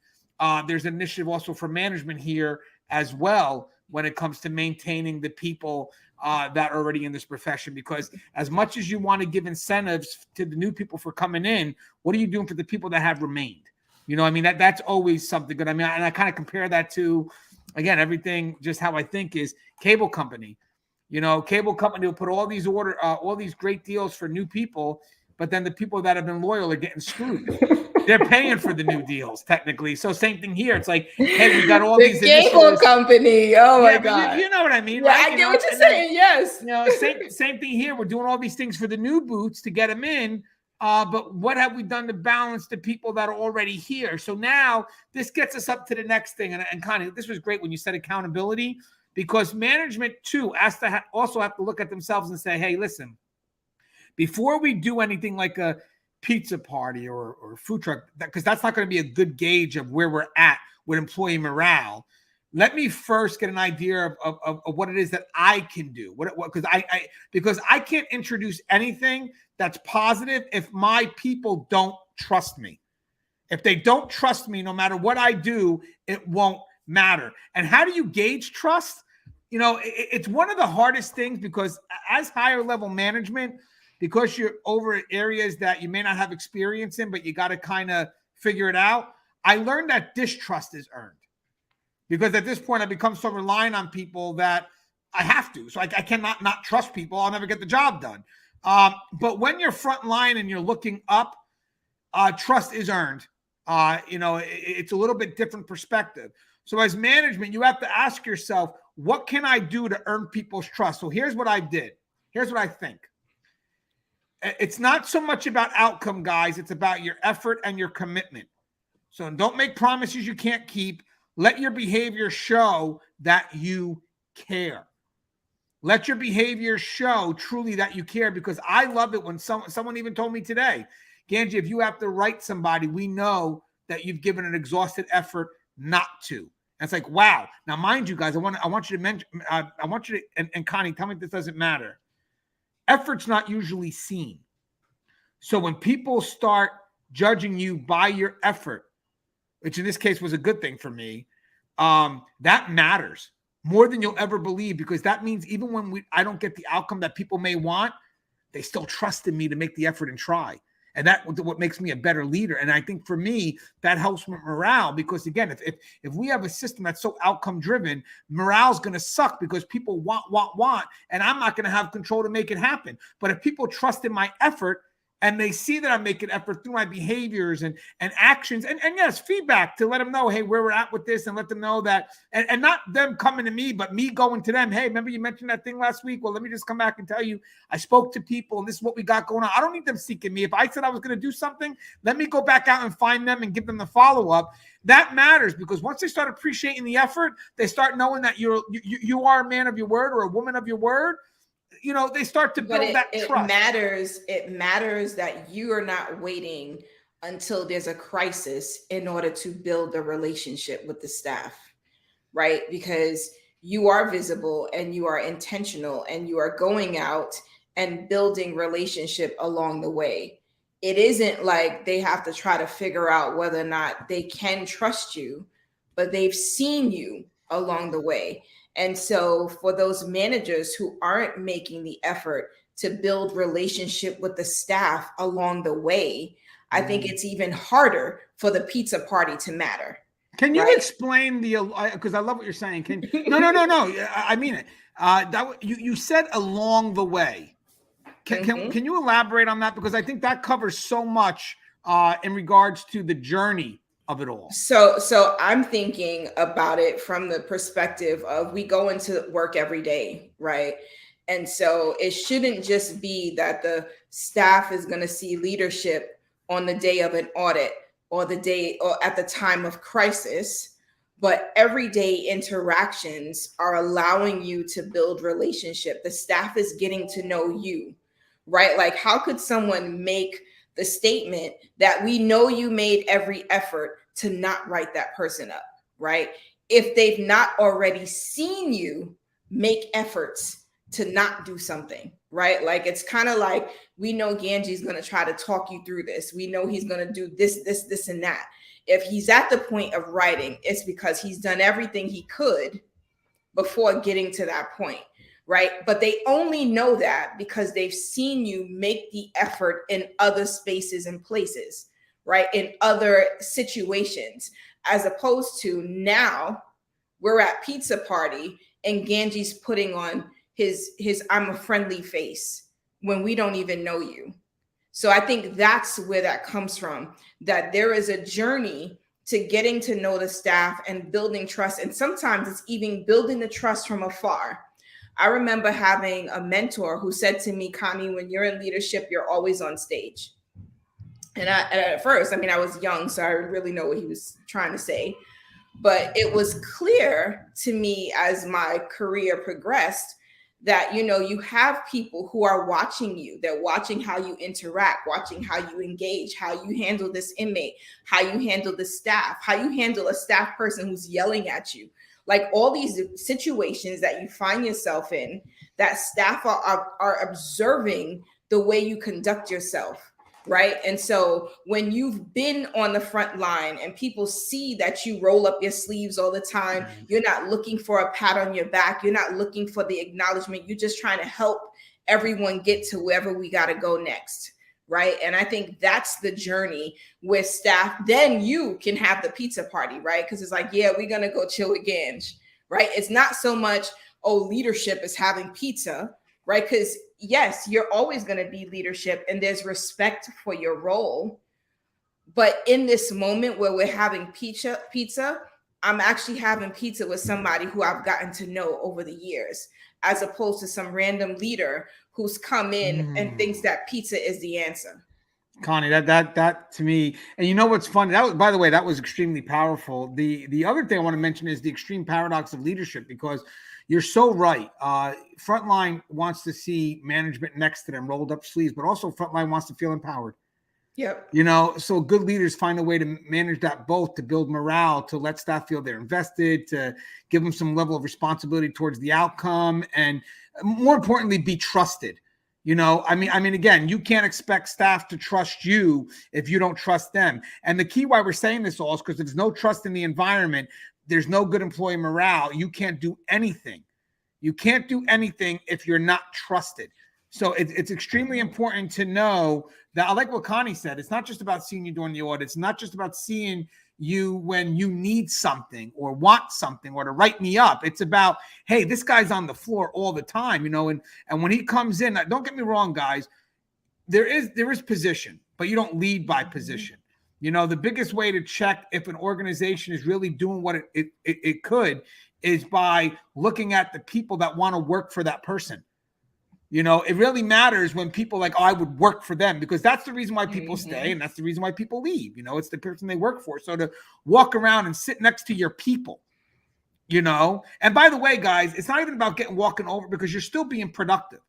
there's an initiative also for management here as well when it comes to maintaining the people that are already in this profession. Because as much as you want to give incentives to the new people for coming in, what are you doing for the people that have remained? I mean, that's always something good. I mean, and I kind of compare that to, again, everything, just how I think is cable company. Cable company will put all these great deals for new people, but then the people that have been loyal are getting screwed. They're paying for the new deals, technically. So same thing here. It's like, hey, we got all these cable company. Oh my God. You know what I mean, yeah, right? I get what you're saying. Yes. Same thing here. We're doing all these things for the new boots to get them in. But what have we done to balance the people that are already here? So now this gets us up to the next thing. And Connie, this was great when you said accountability, because management too has to also have to look at themselves and say, hey, listen, before we do anything like a pizza party or food truck, because that's not going to be a good gauge of where we're at with employee morale. Let me first get an idea of what it is that I can do. Because I can't introduce anything that's positive if my people don't trust me. If they don't trust me, no matter what I do, it won't matter. And how do you gauge trust? It's one of the hardest things, because as higher level management, because you're over areas that you may not have experience in, but you got to kind of figure it out. I learned that distrust is earned. Because at this point, I become so reliant on people that I have to. So I cannot not trust people. I'll never get the job done. But when you're front line and you're looking up, trust is earned. It's a little bit different perspective. So as management, you have to ask yourself, what can I do to earn people's trust? So here's what I did. Here's what I think. It's not so much about outcome, guys. It's about your effort and your commitment. So don't make promises you can't keep. Let your behavior show that you care. Let your behavior show truly that you care, because I love it when someone even told me today, Gangi, if you have to write somebody, we know that you've given an exhausted effort not to. And it's like, wow. Now, mind you, guys, I want you to mention, I want you to, and Connie, tell me if this doesn't matter. Effort's not usually seen. So when people start judging you by your effort, which in this case was a good thing for me, that matters more than you'll ever believe, because that means even when I don't get the outcome that people may want, they still trust in me to make the effort and try. And that's what makes me a better leader. And I think for me, that helps with morale, because again, if we have a system that's so outcome driven, morale's going to suck because people want, and I'm not going to have control to make it happen. But if people trust in my effort, and they see that I'm making effort through my behaviors and actions, and yes, feedback to let them know, hey, where we're at with this, and let them know that, and not them coming to me, but me going to them. Hey, remember you mentioned that thing last week? Well, let me just come back and tell you, I spoke to people and this is what we got going on. I don't need them seeking me. If I said I was going to do something, let me go back out and find them and give them the follow-up. That matters, because once they start appreciating the effort, they start knowing that you are a man of your word or a woman of your word. They start to build that trust. It matters that you are not waiting until there's a crisis in order to build a relationship with the staff, right? Because you are visible and you are intentional and you are going out and building relationship along the way. It isn't like they have to try to figure out whether or not they can trust you, but they've seen you along the way. And so for those managers who aren't making the effort to build relationship with the staff along the way, I think it's even harder for the pizza party to matter. Can you explain because I love what you're saying. No. I mean it. You said along the way. Can you elaborate on that? Because I think that covers so much in regards to the journey of it all. So I'm thinking about it from the perspective of, we go into work every day, right? And so it shouldn't just be that the staff is going to see leadership on the day of an audit or the day or at the time of crisis, but everyday interactions are allowing you to build relationship. The staff is getting to know you, right? Like, how could someone make the statement that we know you made every effort to not write that person up, right? If they've not already seen you make efforts to not do something, right? Like, it's kind of like, we know Gangi's going to try to talk you through this. We know he's going to do this, and that. If he's at the point of writing, it's because he's done everything he could before getting to that point. Right. But they only know that because they've seen you make the effort in other spaces and places, right? In other situations, as opposed to now we're at pizza party and Gangi's putting on his I'm a friendly face when we don't even know you. So I think that's where that comes from, that there is a journey to getting to know the staff and building trust. And sometimes it's even building the trust from afar. I remember having a mentor who said to me, Connie, when you're in leadership, you're always on stage. And at first, I was young, so I really know what he was trying to say. But it was clear to me as my career progressed that, you have people who are watching you. They're watching how you interact, watching how you engage, how you handle this inmate, how you handle the staff, how you handle a staff person who's yelling at you. Like, all these situations that you find yourself in, that staff are observing the way you conduct yourself, right? And so when you've been on the front line and people see that you roll up your sleeves all the time, you're not looking for a pat on your back, you're not looking for the acknowledgement, you're just trying to help everyone get to wherever we got to go next. Right. And I think that's the journey with staff. Then you can have the pizza party, right? Because it's like, yeah, we're going to go chill with Gange, right? It's not so much, leadership is having pizza, right? Because yes, you're always going to be leadership and there's respect for your role. But in this moment where we're having pizza, I'm actually having pizza with somebody who I've gotten to know over the years, as opposed to some random leader who's come in and thinks that pizza is the answer. Connie, that to me, and you know what's funny? That was, by the way, that was extremely powerful. The other thing I want to mention is the extreme paradox of leadership, because you're so right. Frontline wants to see management next to them, rolled up sleeves, but also Frontline wants to feel empowered. Yep. You know, so good leaders find a way to manage that both, to build morale, to let staff feel they're invested, to give them some level of responsibility towards the outcome, and more importantly, be trusted. You know, I mean, again, you can't expect staff to trust you if you don't trust them. And the key why we're saying this all is because if there's no trust in the environment, there's no good employee morale. You can't do anything. You can't do anything if you're not trusted. So it's extremely important to know that, I like what Connie said, it's not just about seeing you during the audit. It's not just about seeing you when you need something or want something or to write me up. It's about, hey, this guy's on the floor all the time, you know, and when he comes in, don't get me wrong, guys, there is position, but you don't lead by position. You know, the biggest way to check if an organization is really doing what it could is by looking at the people that want to work for that person. You know, it really matters when people like, oh, I would work for them, because that's the reason why people stay, and that's the reason why people leave. You know, it's the person they work for. So to walk around and sit next to your people, you know, and by the way, guys, it's not even about walking over, because you're still being productive.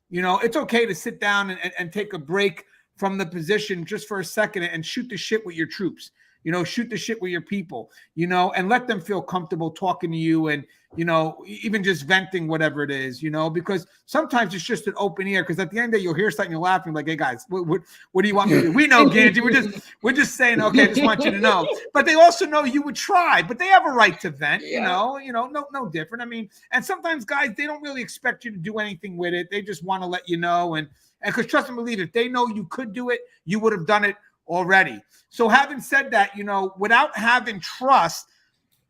You know, it's okay to sit down and take a break from the position just for a second and shoot the shit with your troops. You know, shoot the shit with your people, you know, and let them feel comfortable talking to you, and, you know, even just venting whatever it is, you know, because sometimes it's just an open ear, because at the end of the day, you'll hear something, you're laughing like, hey, guys, what do you want me to do? We know, Gangi, we're just saying, okay, I just want you to know. But they also know you would try, but they have a right to vent, you know, no different. I mean, and sometimes guys, they don't really expect you to do anything with it. They just want to let you know. And because trust and believe, if they know you could do it, you would have done it already. So having said that, you know, without having trust,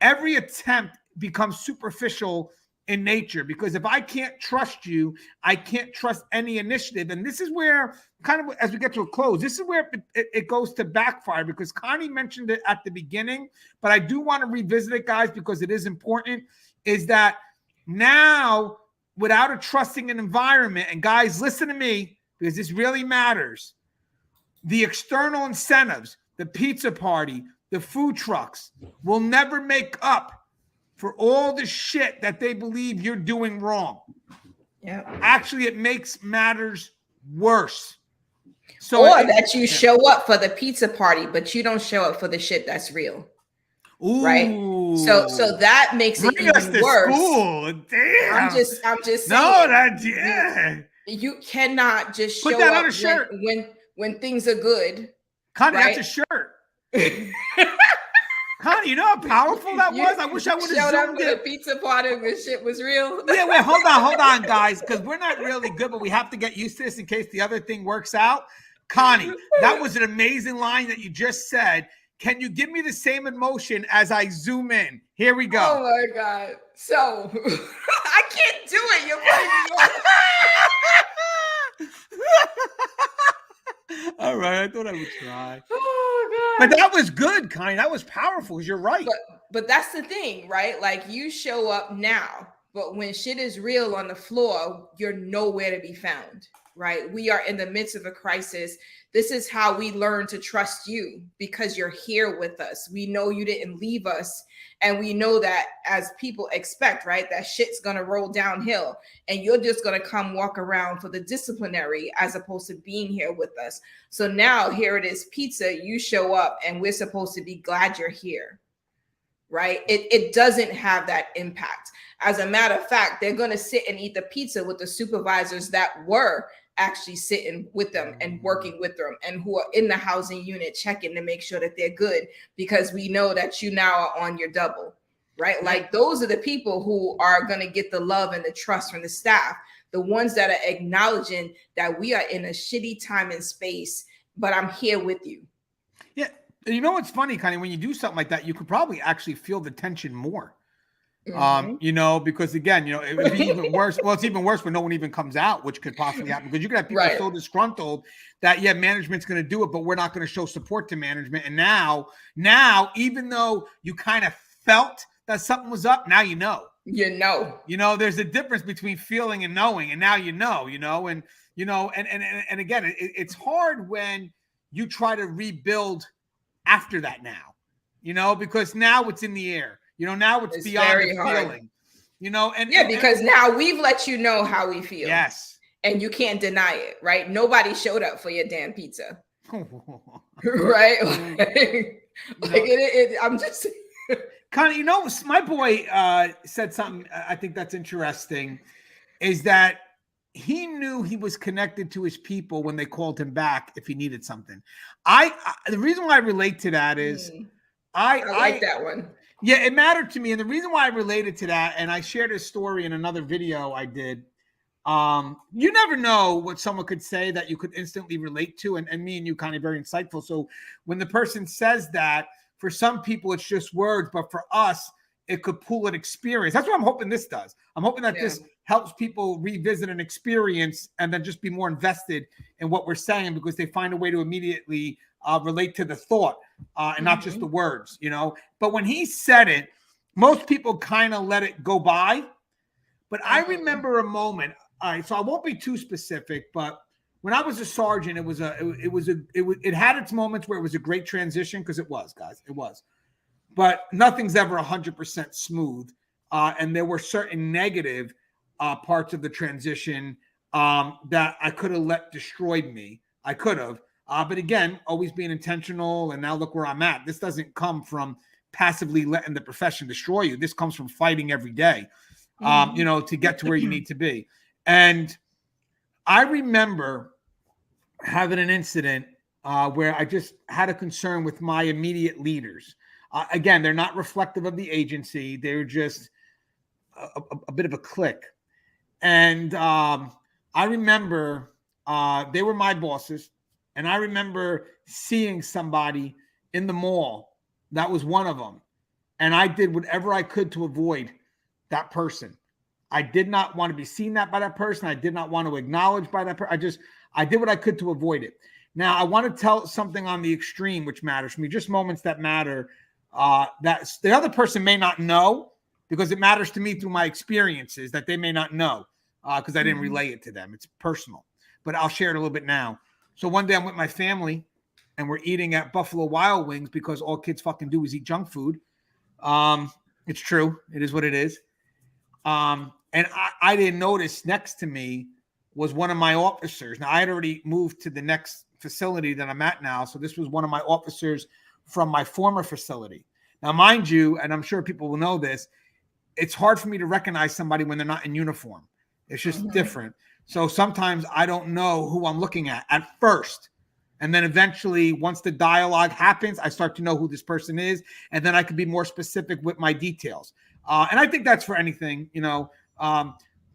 every attempt becomes superficial in nature, because if I can't trust you, I can't trust any initiative. And this is where, kind of as we get to a close, this is where it goes to backfire, because Connie mentioned it at the beginning, but I do want to revisit it, guys, because it is important, is that now, without a trusting an environment, and guys, listen to me, because this really matters, the external incentives, the pizza party, the food trucks will never make up for all the shit that they believe you're doing wrong. Yeah. Actually, it makes matters worse. So or that you show up for the pizza party, but you don't show up for the shit that's real. Ooh. Right. So that makes it even worse. School. Damn. I'm just saying. No, yeah. You cannot just put show that up on a shirt when things are good. Connie, right? That's a shirt. Connie, you know how powerful that was? I wish I would have zoomed in. The pizza party when shit was real. Yeah, wait, hold on, guys, because we're not really good, but we have to get used to this in case the other thing works out. Connie, that was an amazing line that you just said. Can you give me the same emotion as I zoom in? Here we go. Oh my God. So I can't do it. You're putting me on. All right, I thought I would try. Oh God. But that was good, Connie. That was powerful. You're right. But that's the thing, right? Like, you show up now, but when shit is real on the floor, you're nowhere to be found, right? We are in the midst of a crisis. This is how we learn to trust you, because you're here with us. We know you didn't leave us. And we know that, as people expect, right, that shit's going to roll downhill and you're just going to come walk around for the disciplinary as opposed to being here with us. So now here it is, pizza, you show up and we're supposed to be glad you're here, right? It doesn't have that impact. As a matter of fact, they're going to sit and eat the pizza with the supervisors that were actually sitting with them and working with them, and who are in the housing unit checking to make sure that they're good, because we know that you now are on your double, right? Like, those are the people who are going to get the love and the trust from the staff, the ones that are acknowledging that we are in a shitty time and space, but I'm here with you. Yeah. You know what's funny, Connie? When you do something like that, you could probably actually feel the tension more. Because again, it would be even worse. Well, it's even worse when no one even comes out, which could possibly happen because you could have people so disgruntled that management's going to do it, but we're not going to show support to management. And now, even though you kind of felt that something was up, now there's a difference between feeling and knowing, and now and again, it's hard when you try to rebuild after that now, because now it's in the air. Now it's beyond the feeling, because now we've let you know how we feel. Yes. And you can't deny it, right? Nobody showed up for your damn pizza. Right? I'm just Connie, my boy said something I think that's interesting, is that he knew he was connected to his people when they called him back if he needed something. The reason why I relate to that is I like that one. Yeah, it mattered to me. And the reason why I related to that, and I shared this story in another video I did, you never know what someone could say that you could instantly relate to. And me and you kind of very insightful. So when the person says that, for some people, it's just words. But for us, it could pull an experience. That's what I'm hoping this does. I'm hoping that this helps people revisit an experience and then just be more invested in what we're saying, because they find a way to immediately relate to the thought and not just the words, But when he said it, most people kind of let it go by. But I remember a moment. All right, so I won't be too specific, but when I was a sergeant, it had its moments where it was a great transition, because it was, guys, it was. But nothing's ever 100% smooth, and there were certain negative parts of the transition that I could have let destroy me. I could have. But again, always being intentional, and now look where I'm at. This doesn't come from passively letting the profession destroy you. This comes from fighting every day, to get to where you need to be. And I remember having an incident where I just had a concern with my immediate leaders. Again, they're not reflective of the agency. They're just a bit of a clique. And I remember they were my bosses. And I remember seeing somebody in the mall that was one of them. And I did whatever I could to avoid that person. I did not want to be seen by that person. I did not want to acknowledge by that person. I did what I could to avoid it. Now, I want to tell something on the extreme, which matters to me, just moments that matter, that the other person may not know, because it matters to me through my experiences that they may not know, because I didn't relay it to them. It's personal. But I'll share it a little bit now. So one day I'm with my family and we're eating at Buffalo Wild Wings, because all kids fucking do is eat junk food. It's true. It is what it is. And I didn't notice next to me was one of my officers. Now, I had already moved to the next facility that I'm at now. So this was one of my officers from my former facility. Now, mind you, and I'm sure people will know this, it's hard for me to recognize somebody when they're not in uniform. It's just different. So sometimes I don't know who I'm looking at first. And then eventually, once the dialogue happens, I start to know who this person is. And then I can be more specific with my details. And I think that's for anything,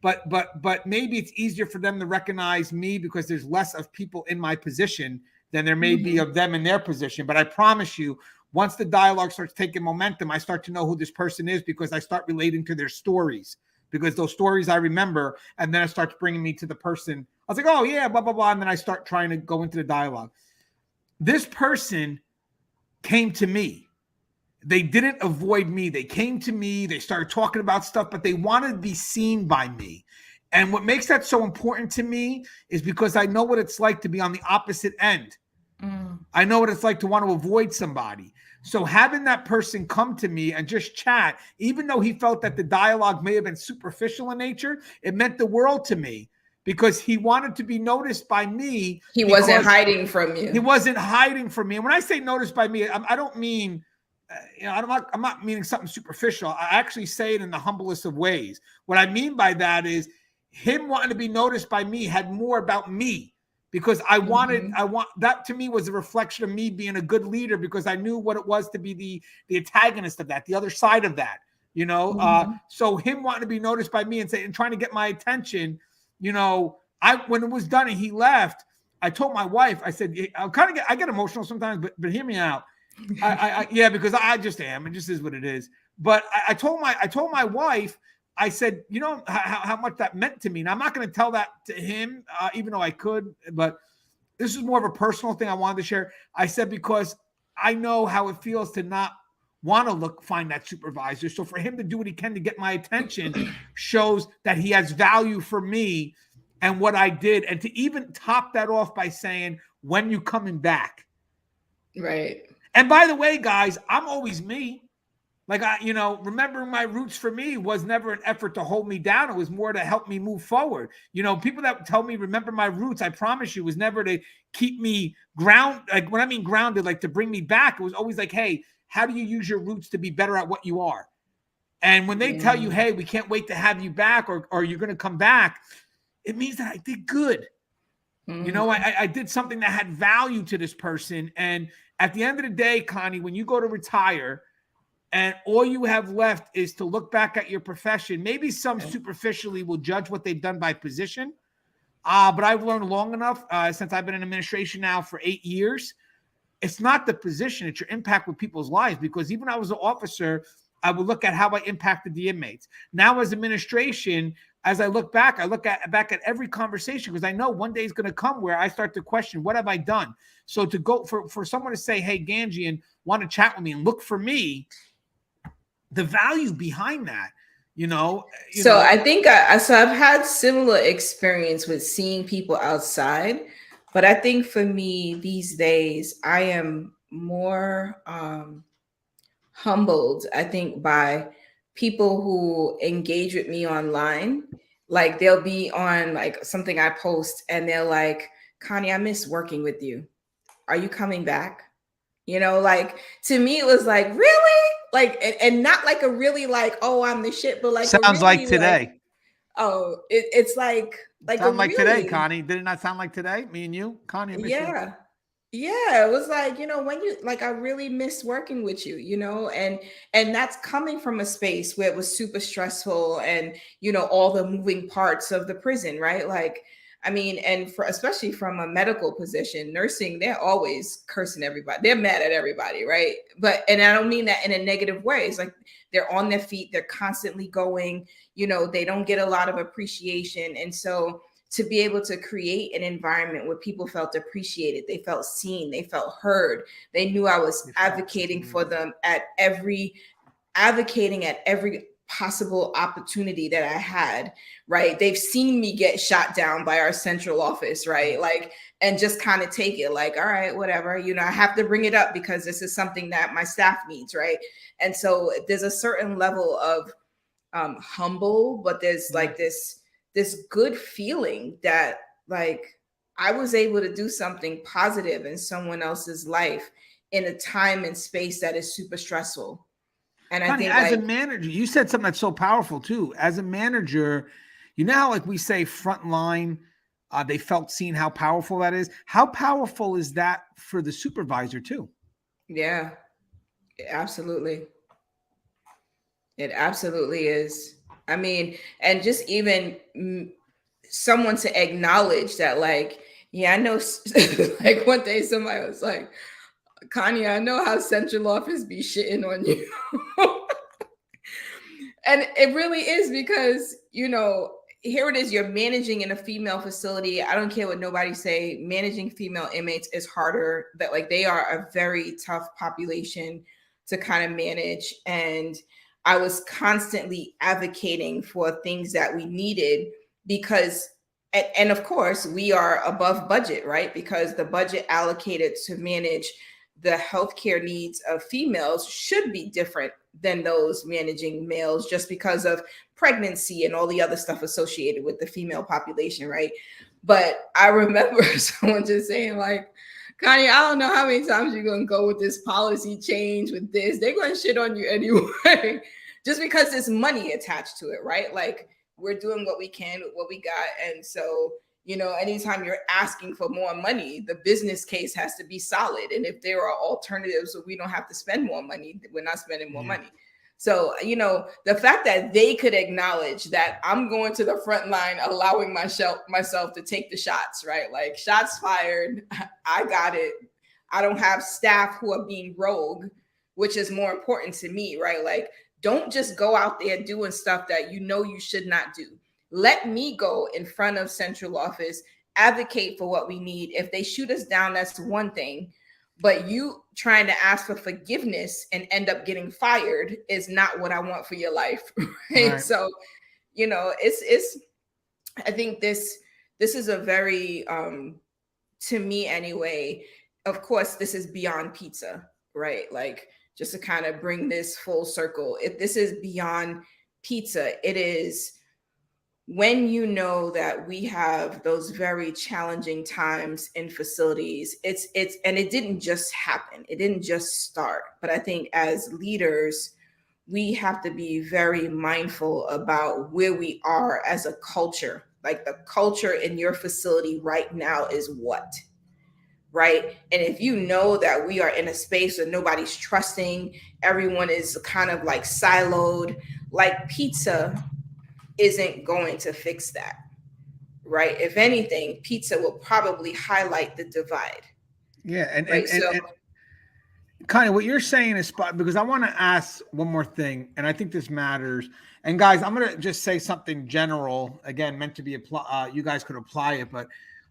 but maybe it's easier for them to recognize me because there's less of people in my position than there may be of them in their position. But I promise you, once the dialogue starts taking momentum, I start to know who this person is, because I start relating to their stories. Because those stories I remember, and then it starts bringing me to the person. I was like, oh, yeah, blah, blah, blah. And then I start trying to go into the dialogue. This person came to me. They didn't avoid me. They came to me. They started talking about stuff, but they wanted to be seen by me. And what makes that so important to me is because I know what it's like to be on the opposite end. I know what it's like to want to avoid somebody. So having that person come to me and just chat, even though he felt that the dialogue may have been superficial in nature, it meant the world to me, because he wanted to be noticed by me. He wasn't hiding from you. He wasn't hiding from me. And when I say noticed by me, I don't mean, I'm not meaning something superficial. I actually say it in the humblest of ways. What I mean by that is him wanting to be noticed by me had more about me. Because I want that to me was a reflection of me being a good leader, because I knew what it was to be the antagonist of that, the other side of that, So him wanting to be noticed by me and trying to get my attention, when it was done and he left, I told my wife, I said, I get emotional sometimes, but hear me out. Yeah, because I just am. It just is what it is. But I told my wife, I said, you know how much that meant to me. And I'm not going to tell that to him, even though I could, but this is more of a personal thing I wanted to share. I said, because I know how it feels to not want to find that supervisor. So for him to do what he can to get my attention shows that he has value for me and what I did. And to even top that off by saying, when you coming back? Right. And by the way, guys, I'm always me. Like, remembering my roots for me was never an effort to hold me down. It was more to help me move forward. People that tell me, remember my roots, I promise you, was never to keep me grounded. Like, when I mean grounded, like to bring me back, it was always like, hey, how do you use your roots to be better at what you are? And when they tell you, hey, we can't wait to have you back, or you're going to come back, it means that I did good. I did something that had value to this person. And at the end of the day, Connie, when you go to retire, and all you have left is to look back at your profession. Maybe some superficially will judge what they've done by position. But I've learned long enough since I've been in administration now for 8 years. It's not the position, it's your impact with people's lives. Because even when I was an officer, I would look at how I impacted the inmates. Now as administration, as I look back, back at every conversation, because I know one day is going to come where I start to question, what have I done? So to go for someone to say, hey, Gangi, and want to chat with me and look for me, the value behind that, I think I've had similar experience with seeing people outside, but I think for me these days, I am more humbled, I think, by people who engage with me online. Like, they'll be on like something I post and they're like, Connie, I miss working with you. Are you coming back? Like, to me, it was like, really? Like, and not like a really like, oh, I'm the shit, but like, sounds really, like today. Like, oh, it's like sound like really, today, Connie. Did it not sound like today? Me and you, Connie? Yeah. Yeah, it was like, when you like, I really miss working with you, and that's coming from a space where it was super stressful and, all the moving parts of the prison, right? Like, I mean, and especially from a medical position, nursing, they're always cursing everybody. They're mad at everybody, right? And I don't mean that in a negative way. It's like they're on their feet, they're constantly going, they don't get a lot of appreciation. And so to be able to create an environment where people felt appreciated, they felt seen, they felt heard, they knew I was advocating for them at every possible opportunity that I had, right? They've seen me get shot down by our central office, right? Like, and just kind of take it like, all right, whatever, I have to bring it up because this is something that my staff needs, right? And so there's a certain level of humble, but there's like this good feeling that like I was able to do something positive in someone else's life in a time and space that is super stressful. And I think, as a manager, you said something that's so powerful too. As a manager, how like we say front line, they felt seen, how powerful that is. How powerful is that for the supervisor too? Yeah, absolutely. It absolutely is. I mean, and just even someone to acknowledge that, like, yeah, I know, like one day somebody was like, Connie, I know how central office be shitting on you. And it really is because, here it is, you're managing in a female facility. I don't care what nobody say, managing female inmates is harder. That like they are a very tough population to kind of manage. And I was constantly advocating for things that we needed because, and of course, we are above budget, right? Because the budget allocated to manage the healthcare needs of females should be different than those managing males just because of pregnancy and all the other stuff associated with the female population, right? But I remember someone just saying like, Connie, I don't know how many times you're going to go with this policy change with this. They're going to shit on you anyway, just because there's money attached to it, right? Like we're doing what we can with what we got. And so, anytime you're asking for more money, the business case has to be solid. And if there are alternatives so we don't have to spend more money, we're not spending more money. So, the fact that they could acknowledge that I'm going to the front line, allowing myself to take the shots, right? Like shots fired, I got it. I don't have staff who are being rogue, which is more important to me, right? Like Don't just go out there doing stuff that you know you should not do. Let me go in front of central office, advocate for what we need. If they shoot us down, that's one thing. But you trying to ask for forgiveness and end up getting fired is not what I want for your life. Right? So, it's I think this is a very to me anyway, of course, this is beyond pizza, right? Like, just to kind of bring this full circle, if this is beyond pizza, it is when you know that we have those very challenging times in facilities. It's and it didn't just happen, it didn't just start. But I think as leaders, we have to be very mindful about where we are as a culture. Like, the culture in your facility right now is what? Right. And if you know that we are in a space where nobody's trusting, everyone is kind of like siloed, like, pizza isn't going to fix that. Right. If anything, pizza will probably highlight the divide. Yeah. And kind of what you're saying is spot, because I want to ask one more thing, and I think this matters. And guys, I'm going to just say something general, again, meant to be you guys could apply it, but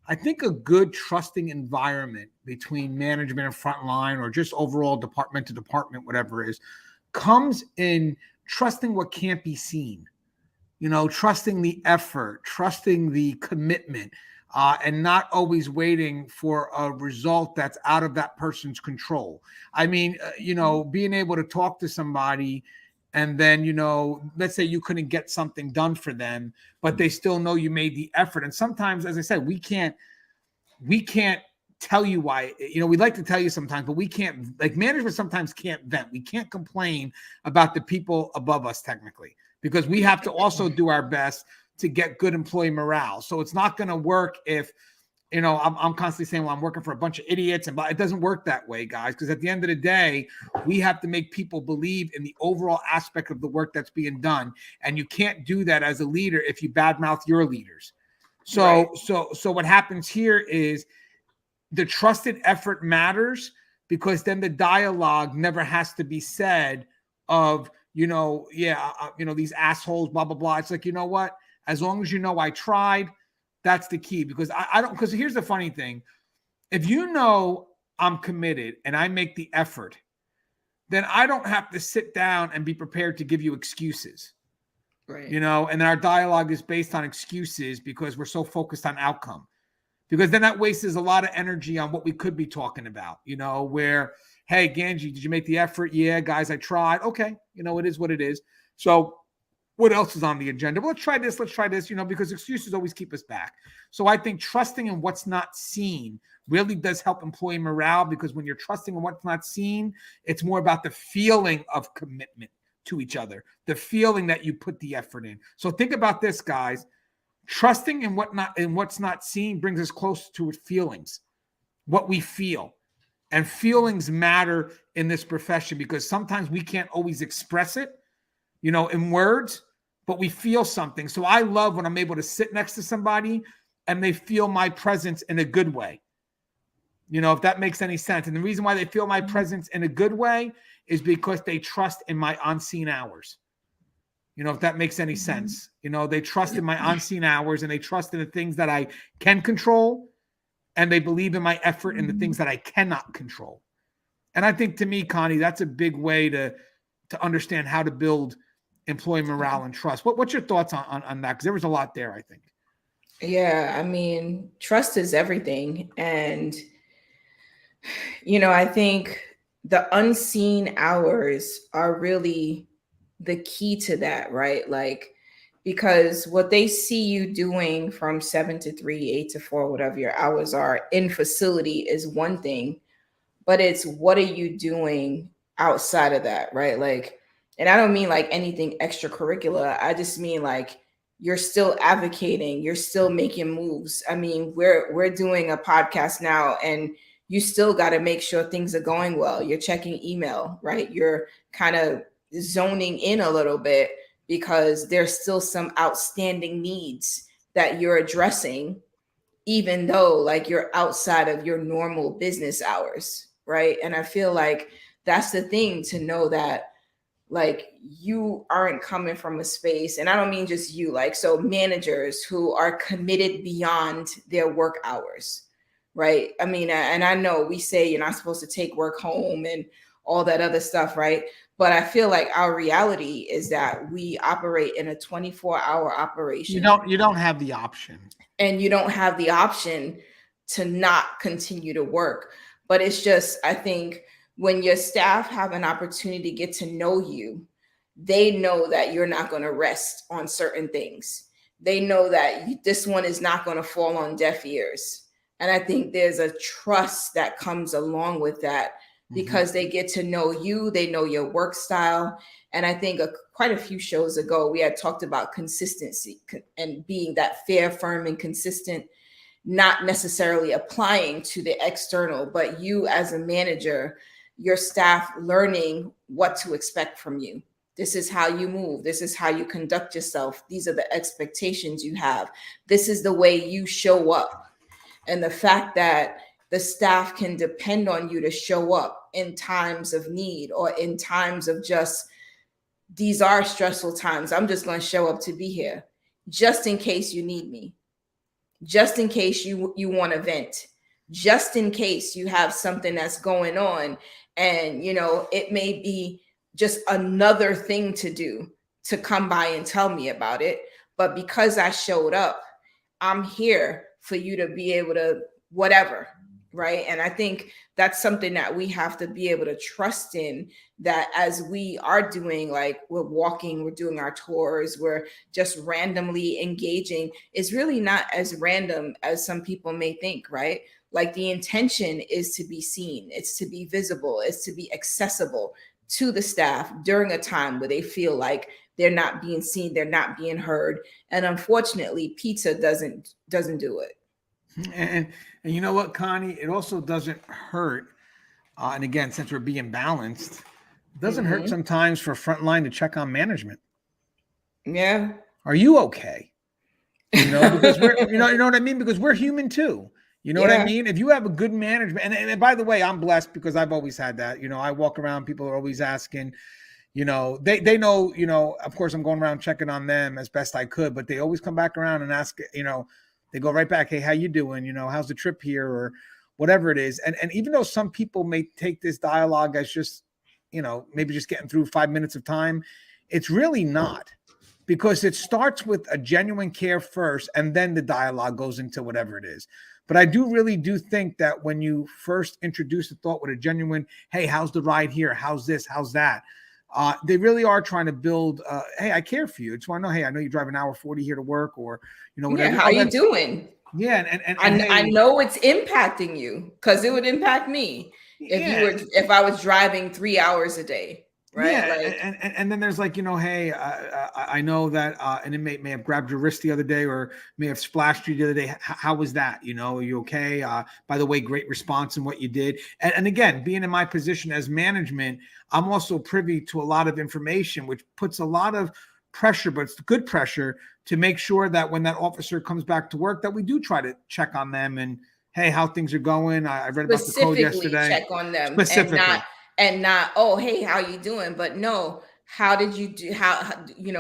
I think a good trusting environment between management and frontline, or just overall department to department, whatever it is, comes in trusting what can't be seen, trusting the effort, trusting the commitment, and not always waiting for a result that's out of that person's control. I mean, being able to talk to somebody and then, let's say you couldn't get something done for them, but they still know you made the effort. And sometimes, as I said, we can't tell you why. We'd like to tell you sometimes, but we can't. Like, management sometimes can't vent. We can't complain about the people above us, technically, because we have to also do our best to get good employee morale. So it's not going to work if, I'm constantly saying, well, I'm working for a bunch of idiots, and it doesn't work that way, guys, because at the end of the day, we have to make people believe in the overall aspect of the work that's being done. And you can't do that as a leader if you badmouth your leaders. So, right. So what happens here is the trusted effort matters, because then the dialogue never has to be said of, these assholes, blah, blah, blah. It's like, you know what? As long as I tried, that's the key. Because because here's the funny thing. If I'm committed and I make the effort, then I don't have to sit down and be prepared to give you excuses. Right. And our dialogue is based on excuses because we're so focused on outcome. Because then that wastes a lot of energy on what we could be talking about, where, hey, Gangi, did you make the effort? Yeah, guys, I tried. Okay. It is what it is. So what else is on the agenda? Well, let's try this, because excuses always keep us back. So I think trusting in what's not seen really does help employee morale, because when you're trusting in what's not seen, it's more about the feeling of commitment to each other, the feeling that you put the effort in. So think about this, guys. Trusting in what's not seen brings us close to feelings, what we feel. And feelings matter in this profession, because sometimes we can't always express it, in words, but we feel something. So I love when I'm able to sit next to somebody and they feel my presence in a good way. If that makes any sense. And the reason why they feel my presence in a good way is because they trust in my on-scene hours. If that makes any sense. They trust in my on-scene hours, and they trust in the things that I can control, and they believe in my effort in the things that I cannot control. And I think, to me, Connie, that's a big way to understand how to build employee morale and trust. What's your thoughts on that? Because there was a lot there, I think. Yeah, I mean, trust is everything. And, I think the unseen hours are really the key to that, right? Like, because what they see you doing from 7 to 3, 8 to 4, whatever your hours are in facility is one thing, but it's what are you doing outside of that, right? Like, and I don't mean like anything extracurricular. I just mean like you're still advocating, you're still making moves. I mean, we're doing a podcast now, and you still got to make sure things are going well. You're checking email, right? You're kind of zoning in a little bit because there's still some outstanding needs that you're addressing, even though like you're outside of your normal business hours, right? And I feel like that's the thing, to know that like you aren't coming from a space, and I don't mean just you, like, so managers who are committed beyond their work hours, right? I mean, and I know we say you're not supposed to take work home and all that other stuff, right? But I feel like our reality is that we operate in a 24-hour operation, You don't have the option. and you don't have the option to not continue to work. But it's just, I think when your staff have an opportunity to get to know you, they know that you're not going to rest on certain things. They know that this one is not going to fall on deaf ears. And I think there's a trust that comes along with that, because they get to know you, they know your work style. And I think quite a few shows ago, we had talked about consistency and being that fair, firm, and consistent, not necessarily applying to the external, but you as a manager, your staff learning what to expect from you. This is how you move. This is how you conduct yourself. These are the expectations you have. This is the way you show up. And the fact that the staff can depend on you to show up in times of need, or in times of just, these are stressful times. I'm just going to show up to be here just in case you need me, just in case you want to vent, just in case you have something that's going on. And, it may be just another thing to do, to come by and tell me about it. But because I showed up, I'm here for you to be able to whatever. Right. And I think that's something that we have to be able to trust in, that as we are doing, like, we're walking, we're doing our tours, we're just randomly engaging, is really not as random as some people may think. Right. Like, the intention is to be seen, it's to be visible, it's to be accessible to the staff during a time where they feel like they're not being seen, they're not being heard. And unfortunately, pizza doesn't do it. And you know what, Connie? It also doesn't hurt. And again, since we're being balanced, it doesn't hurt sometimes for frontline to check on management. Yeah. Are you okay? Because you know what I mean? Because we're human too. You know what I mean? If you have a good management, and by the way, I'm blessed because I've always had that. I walk around, people are always asking, they know, of course I'm going around checking on them as best I could, but they always come back around and ask, they go right back, hey, how you doing? How's the trip here, or whatever it is. And even though some people may take this dialogue as just, maybe just getting through 5 minutes of time, it's really not, because it starts with a genuine care first, and then the dialogue goes into whatever it is. But I really do think that when you first introduce the thought with a genuine, hey, how's the ride here? How's this? How's that? They really are trying to build, hey, I care for you. I just want to know, hey, I know you drive an hour 40 here to work, or, whatever. Yeah, how you doing? Yeah. And I know it's impacting you, because it would impact me if I was driving 3 hours a day. Right. Yeah, and then there's like, hey, I know that an inmate may have grabbed your wrist the other day, or may have splashed you the other day. How was that? Are you okay? By the way, great response in what you did. And again, being in my position as management, I'm also privy to a lot of information, which puts a lot of pressure, but it's good pressure to make sure that when that officer comes back to work, that we do try to check on them and, hey, how things are going. I read about the code yesterday. Check on them, specifically. And not, oh, hey, how you doing? But no, how did you do? How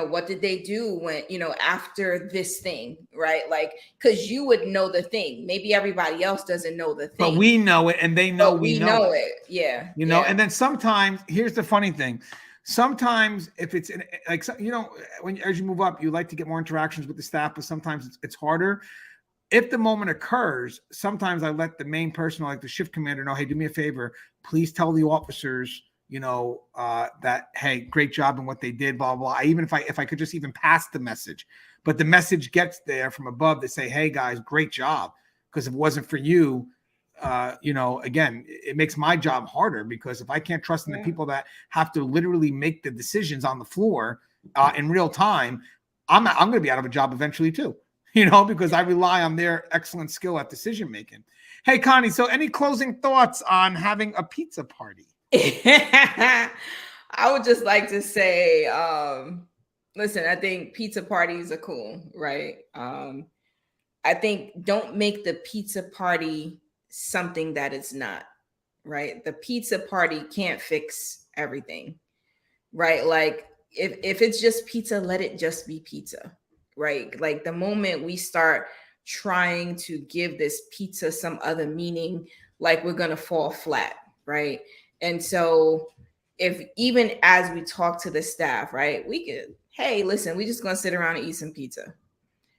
what did they do when, after this thing, right? Like, because you would know the thing. Maybe everybody else doesn't know the thing. But we know it, and they know we know it. Yeah. And then sometimes, here's the funny thing. Sometimes if it's like, when as you move up, you like to get more interactions with the staff, but sometimes it's harder. If the moment occurs, sometimes I let the main person, like the shift commander, know, hey, do me a favor, please tell the officers, that, hey, great job in what they did, blah, blah. Even if I could just even pass the message, but the message gets there from above to say, hey guys, great job. Because if it wasn't for you, again, it makes my job harder, because if I can't trust in the people that have to literally make the decisions on the floor in real time, I'm going to be out of a job eventually too. Because I rely on their excellent skill at decision making. Hey, Connie, so any closing thoughts on having a pizza party? I would just like to say, listen, I think pizza parties are cool, right? I think don't make the pizza party something that it's not, right? The pizza party can't fix everything, right? Like if it's just pizza, let it just be pizza, right? Like the moment we start trying to give this pizza some other meaning, like we're gonna fall flat, right? And so if even as we talk to the staff, right, we could, hey, listen, we just gonna sit around and eat some pizza,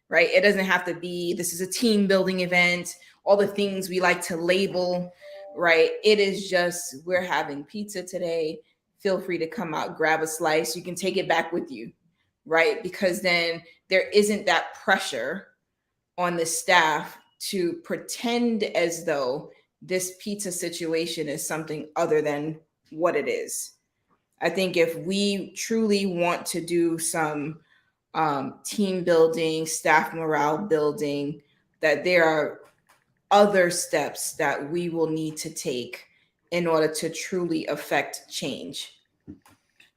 right? It doesn't have to be, this is a team building event, all the things we like to label, right? It is just, we're having pizza today. Feel free to come out, grab a slice. You can take it back with you, right? Because then there isn't that pressure on the staff to pretend as though this pizza situation is something other than what it is. I think if we truly want to do some team building, staff morale building, that there are other steps that we will need to take in order to truly affect change.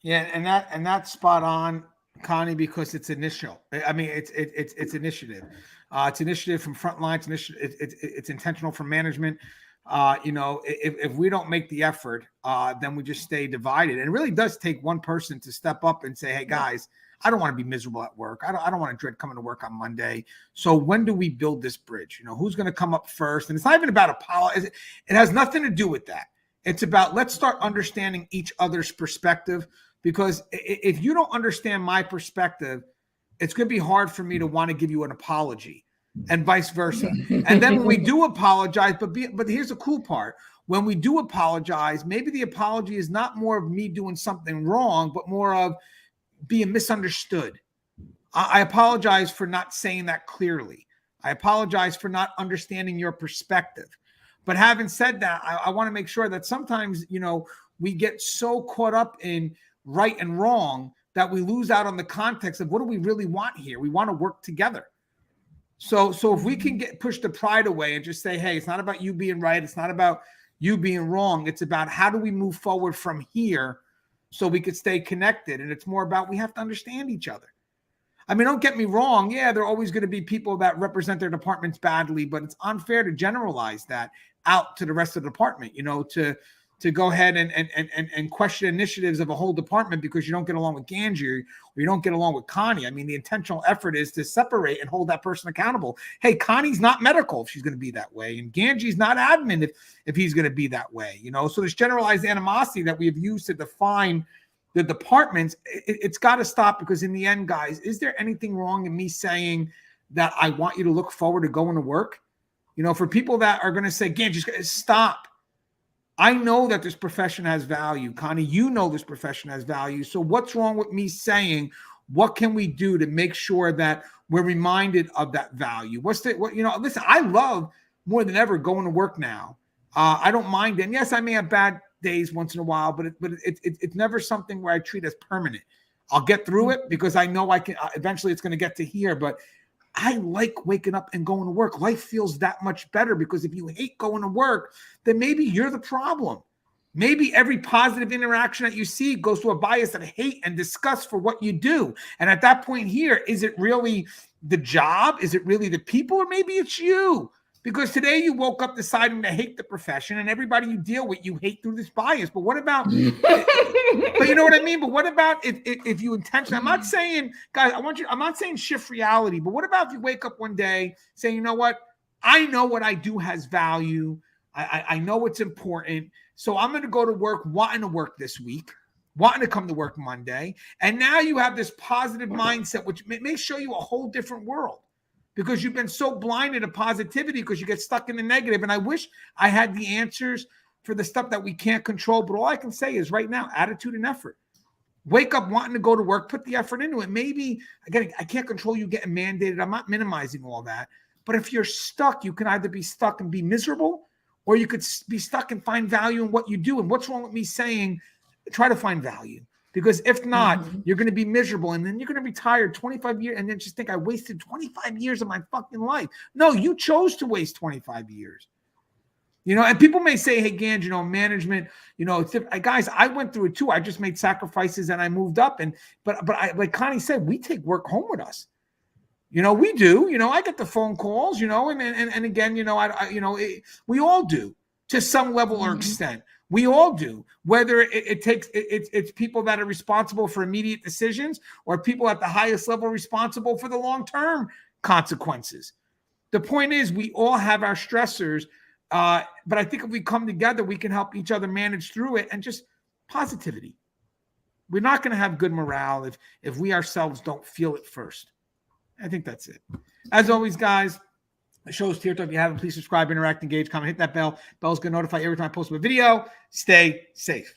Yeah, and that's spot on, Connie, because it's initial. I mean, it's initiative. It's initiative from frontline. It's initiative. It's intentional from management. If we don't make the effort, then we just stay divided. And it really does take one person to step up and say, "Hey, guys, I don't want to be miserable at work. I don't want to dread coming to work on Monday. So when do we build this bridge? Who's going to come up first?" And it's not even about apology. It has nothing to do with that. It's about, let's start understanding each other's perspective. Because if you don't understand my perspective, it's going to be hard for me to want to give you an apology, and vice versa. And then when we do apologize, but here's the cool part. When we do apologize, maybe the apology is not more of me doing something wrong, but more of being misunderstood. I apologize for not saying that clearly. I apologize for not understanding your perspective. But having said that, I want to make sure that sometimes, we get so caught up in right and wrong that we lose out on the context of what do we really want here. We want to work together. So if we can push the pride away and just say, hey, it's not about you being right, it's not about you being wrong, it's about how do we move forward from here so we could stay connected. And it's more about, we have to understand each other. I mean, don't get me wrong, yeah, there are always going to be people that represent their departments badly, but it's unfair to generalize that out to the rest of the department, to go ahead and question initiatives of a whole department because you don't get along with Gangi or you don't get along with Connie. I mean, the intentional effort is to separate and hold that person accountable. Hey, Connie's not medical if she's going to be that way, and Gangi's not admin if he's going to be that way. So this generalized animosity that we have used to define the departments, it's got to stop, because in the end, guys, is there anything wrong in me saying that I want you to look forward to going to work? For people that are going to say, Gangi, stop. I know that this profession has value. Connie, this profession has value. So what's wrong with me saying, what can we do to make sure that we're reminded of that value? Listen, I love more than ever going to work now. I don't mind. And yes, I may have bad days once in a while, but it's never something where I treat as permanent. I'll get through it because I know I can, eventually it's going to get to here, but I like waking up and going to work. Life feels that much better, because if you hate going to work, then maybe you're the problem. Maybe every positive interaction that you see goes to a bias of hate and disgust for what you do. And at that point here, is it really the job? Is it really the people? Or maybe it's you? Because today you woke up deciding to hate the profession, and everybody you deal with, you hate through this bias. But what about, but you know what I mean? But what about if you intentionally, I'm not saying, guys, I'm not saying shift reality, but what about if you wake up one day saying, you know what? I know what I do has value. I know it's important. So I'm going to go to work wanting to work this week, wanting to come to work Monday. And now you have this positive mindset, which may show you a whole different world, because you've been so blinded to positivity because you get stuck in the negative. And I wish I had the answers for the stuff that we can't control. But all I can say is right now, attitude and effort. Wake up wanting to go to work, put the effort into it. Maybe, again, I can't control you getting mandated. I'm not minimizing all that. But if you're stuck, you can either be stuck and be miserable, or you could be stuck and find value in what you do. And what's wrong with me saying, try to find value? Because if not, you're going to be miserable, and then you're going to be tired 25 years and then just think, I wasted 25 years of my fucking life. No, you chose to waste 25 years. And people may say, hey, Gangi, management, it's guys, I went through it too. I just made sacrifices and I moved up. But I, like Connie said, we take work home with us. We do. I get the phone calls, and again, we all do to some level or extent. We all do, whether it's people that are responsible for immediate decisions or people at the highest level responsible for the long-term consequences. The point is we all have our stressors, but I think if we come together, we can help each other manage through it, and just positivity. We're not going to have good morale if we ourselves don't feel it first. I think that's it. As always, guys, the show is Tier Talk. If you haven't, please subscribe, interact, engage, comment, hit that bell. Bell's going to notify you every time I post a video. Stay safe.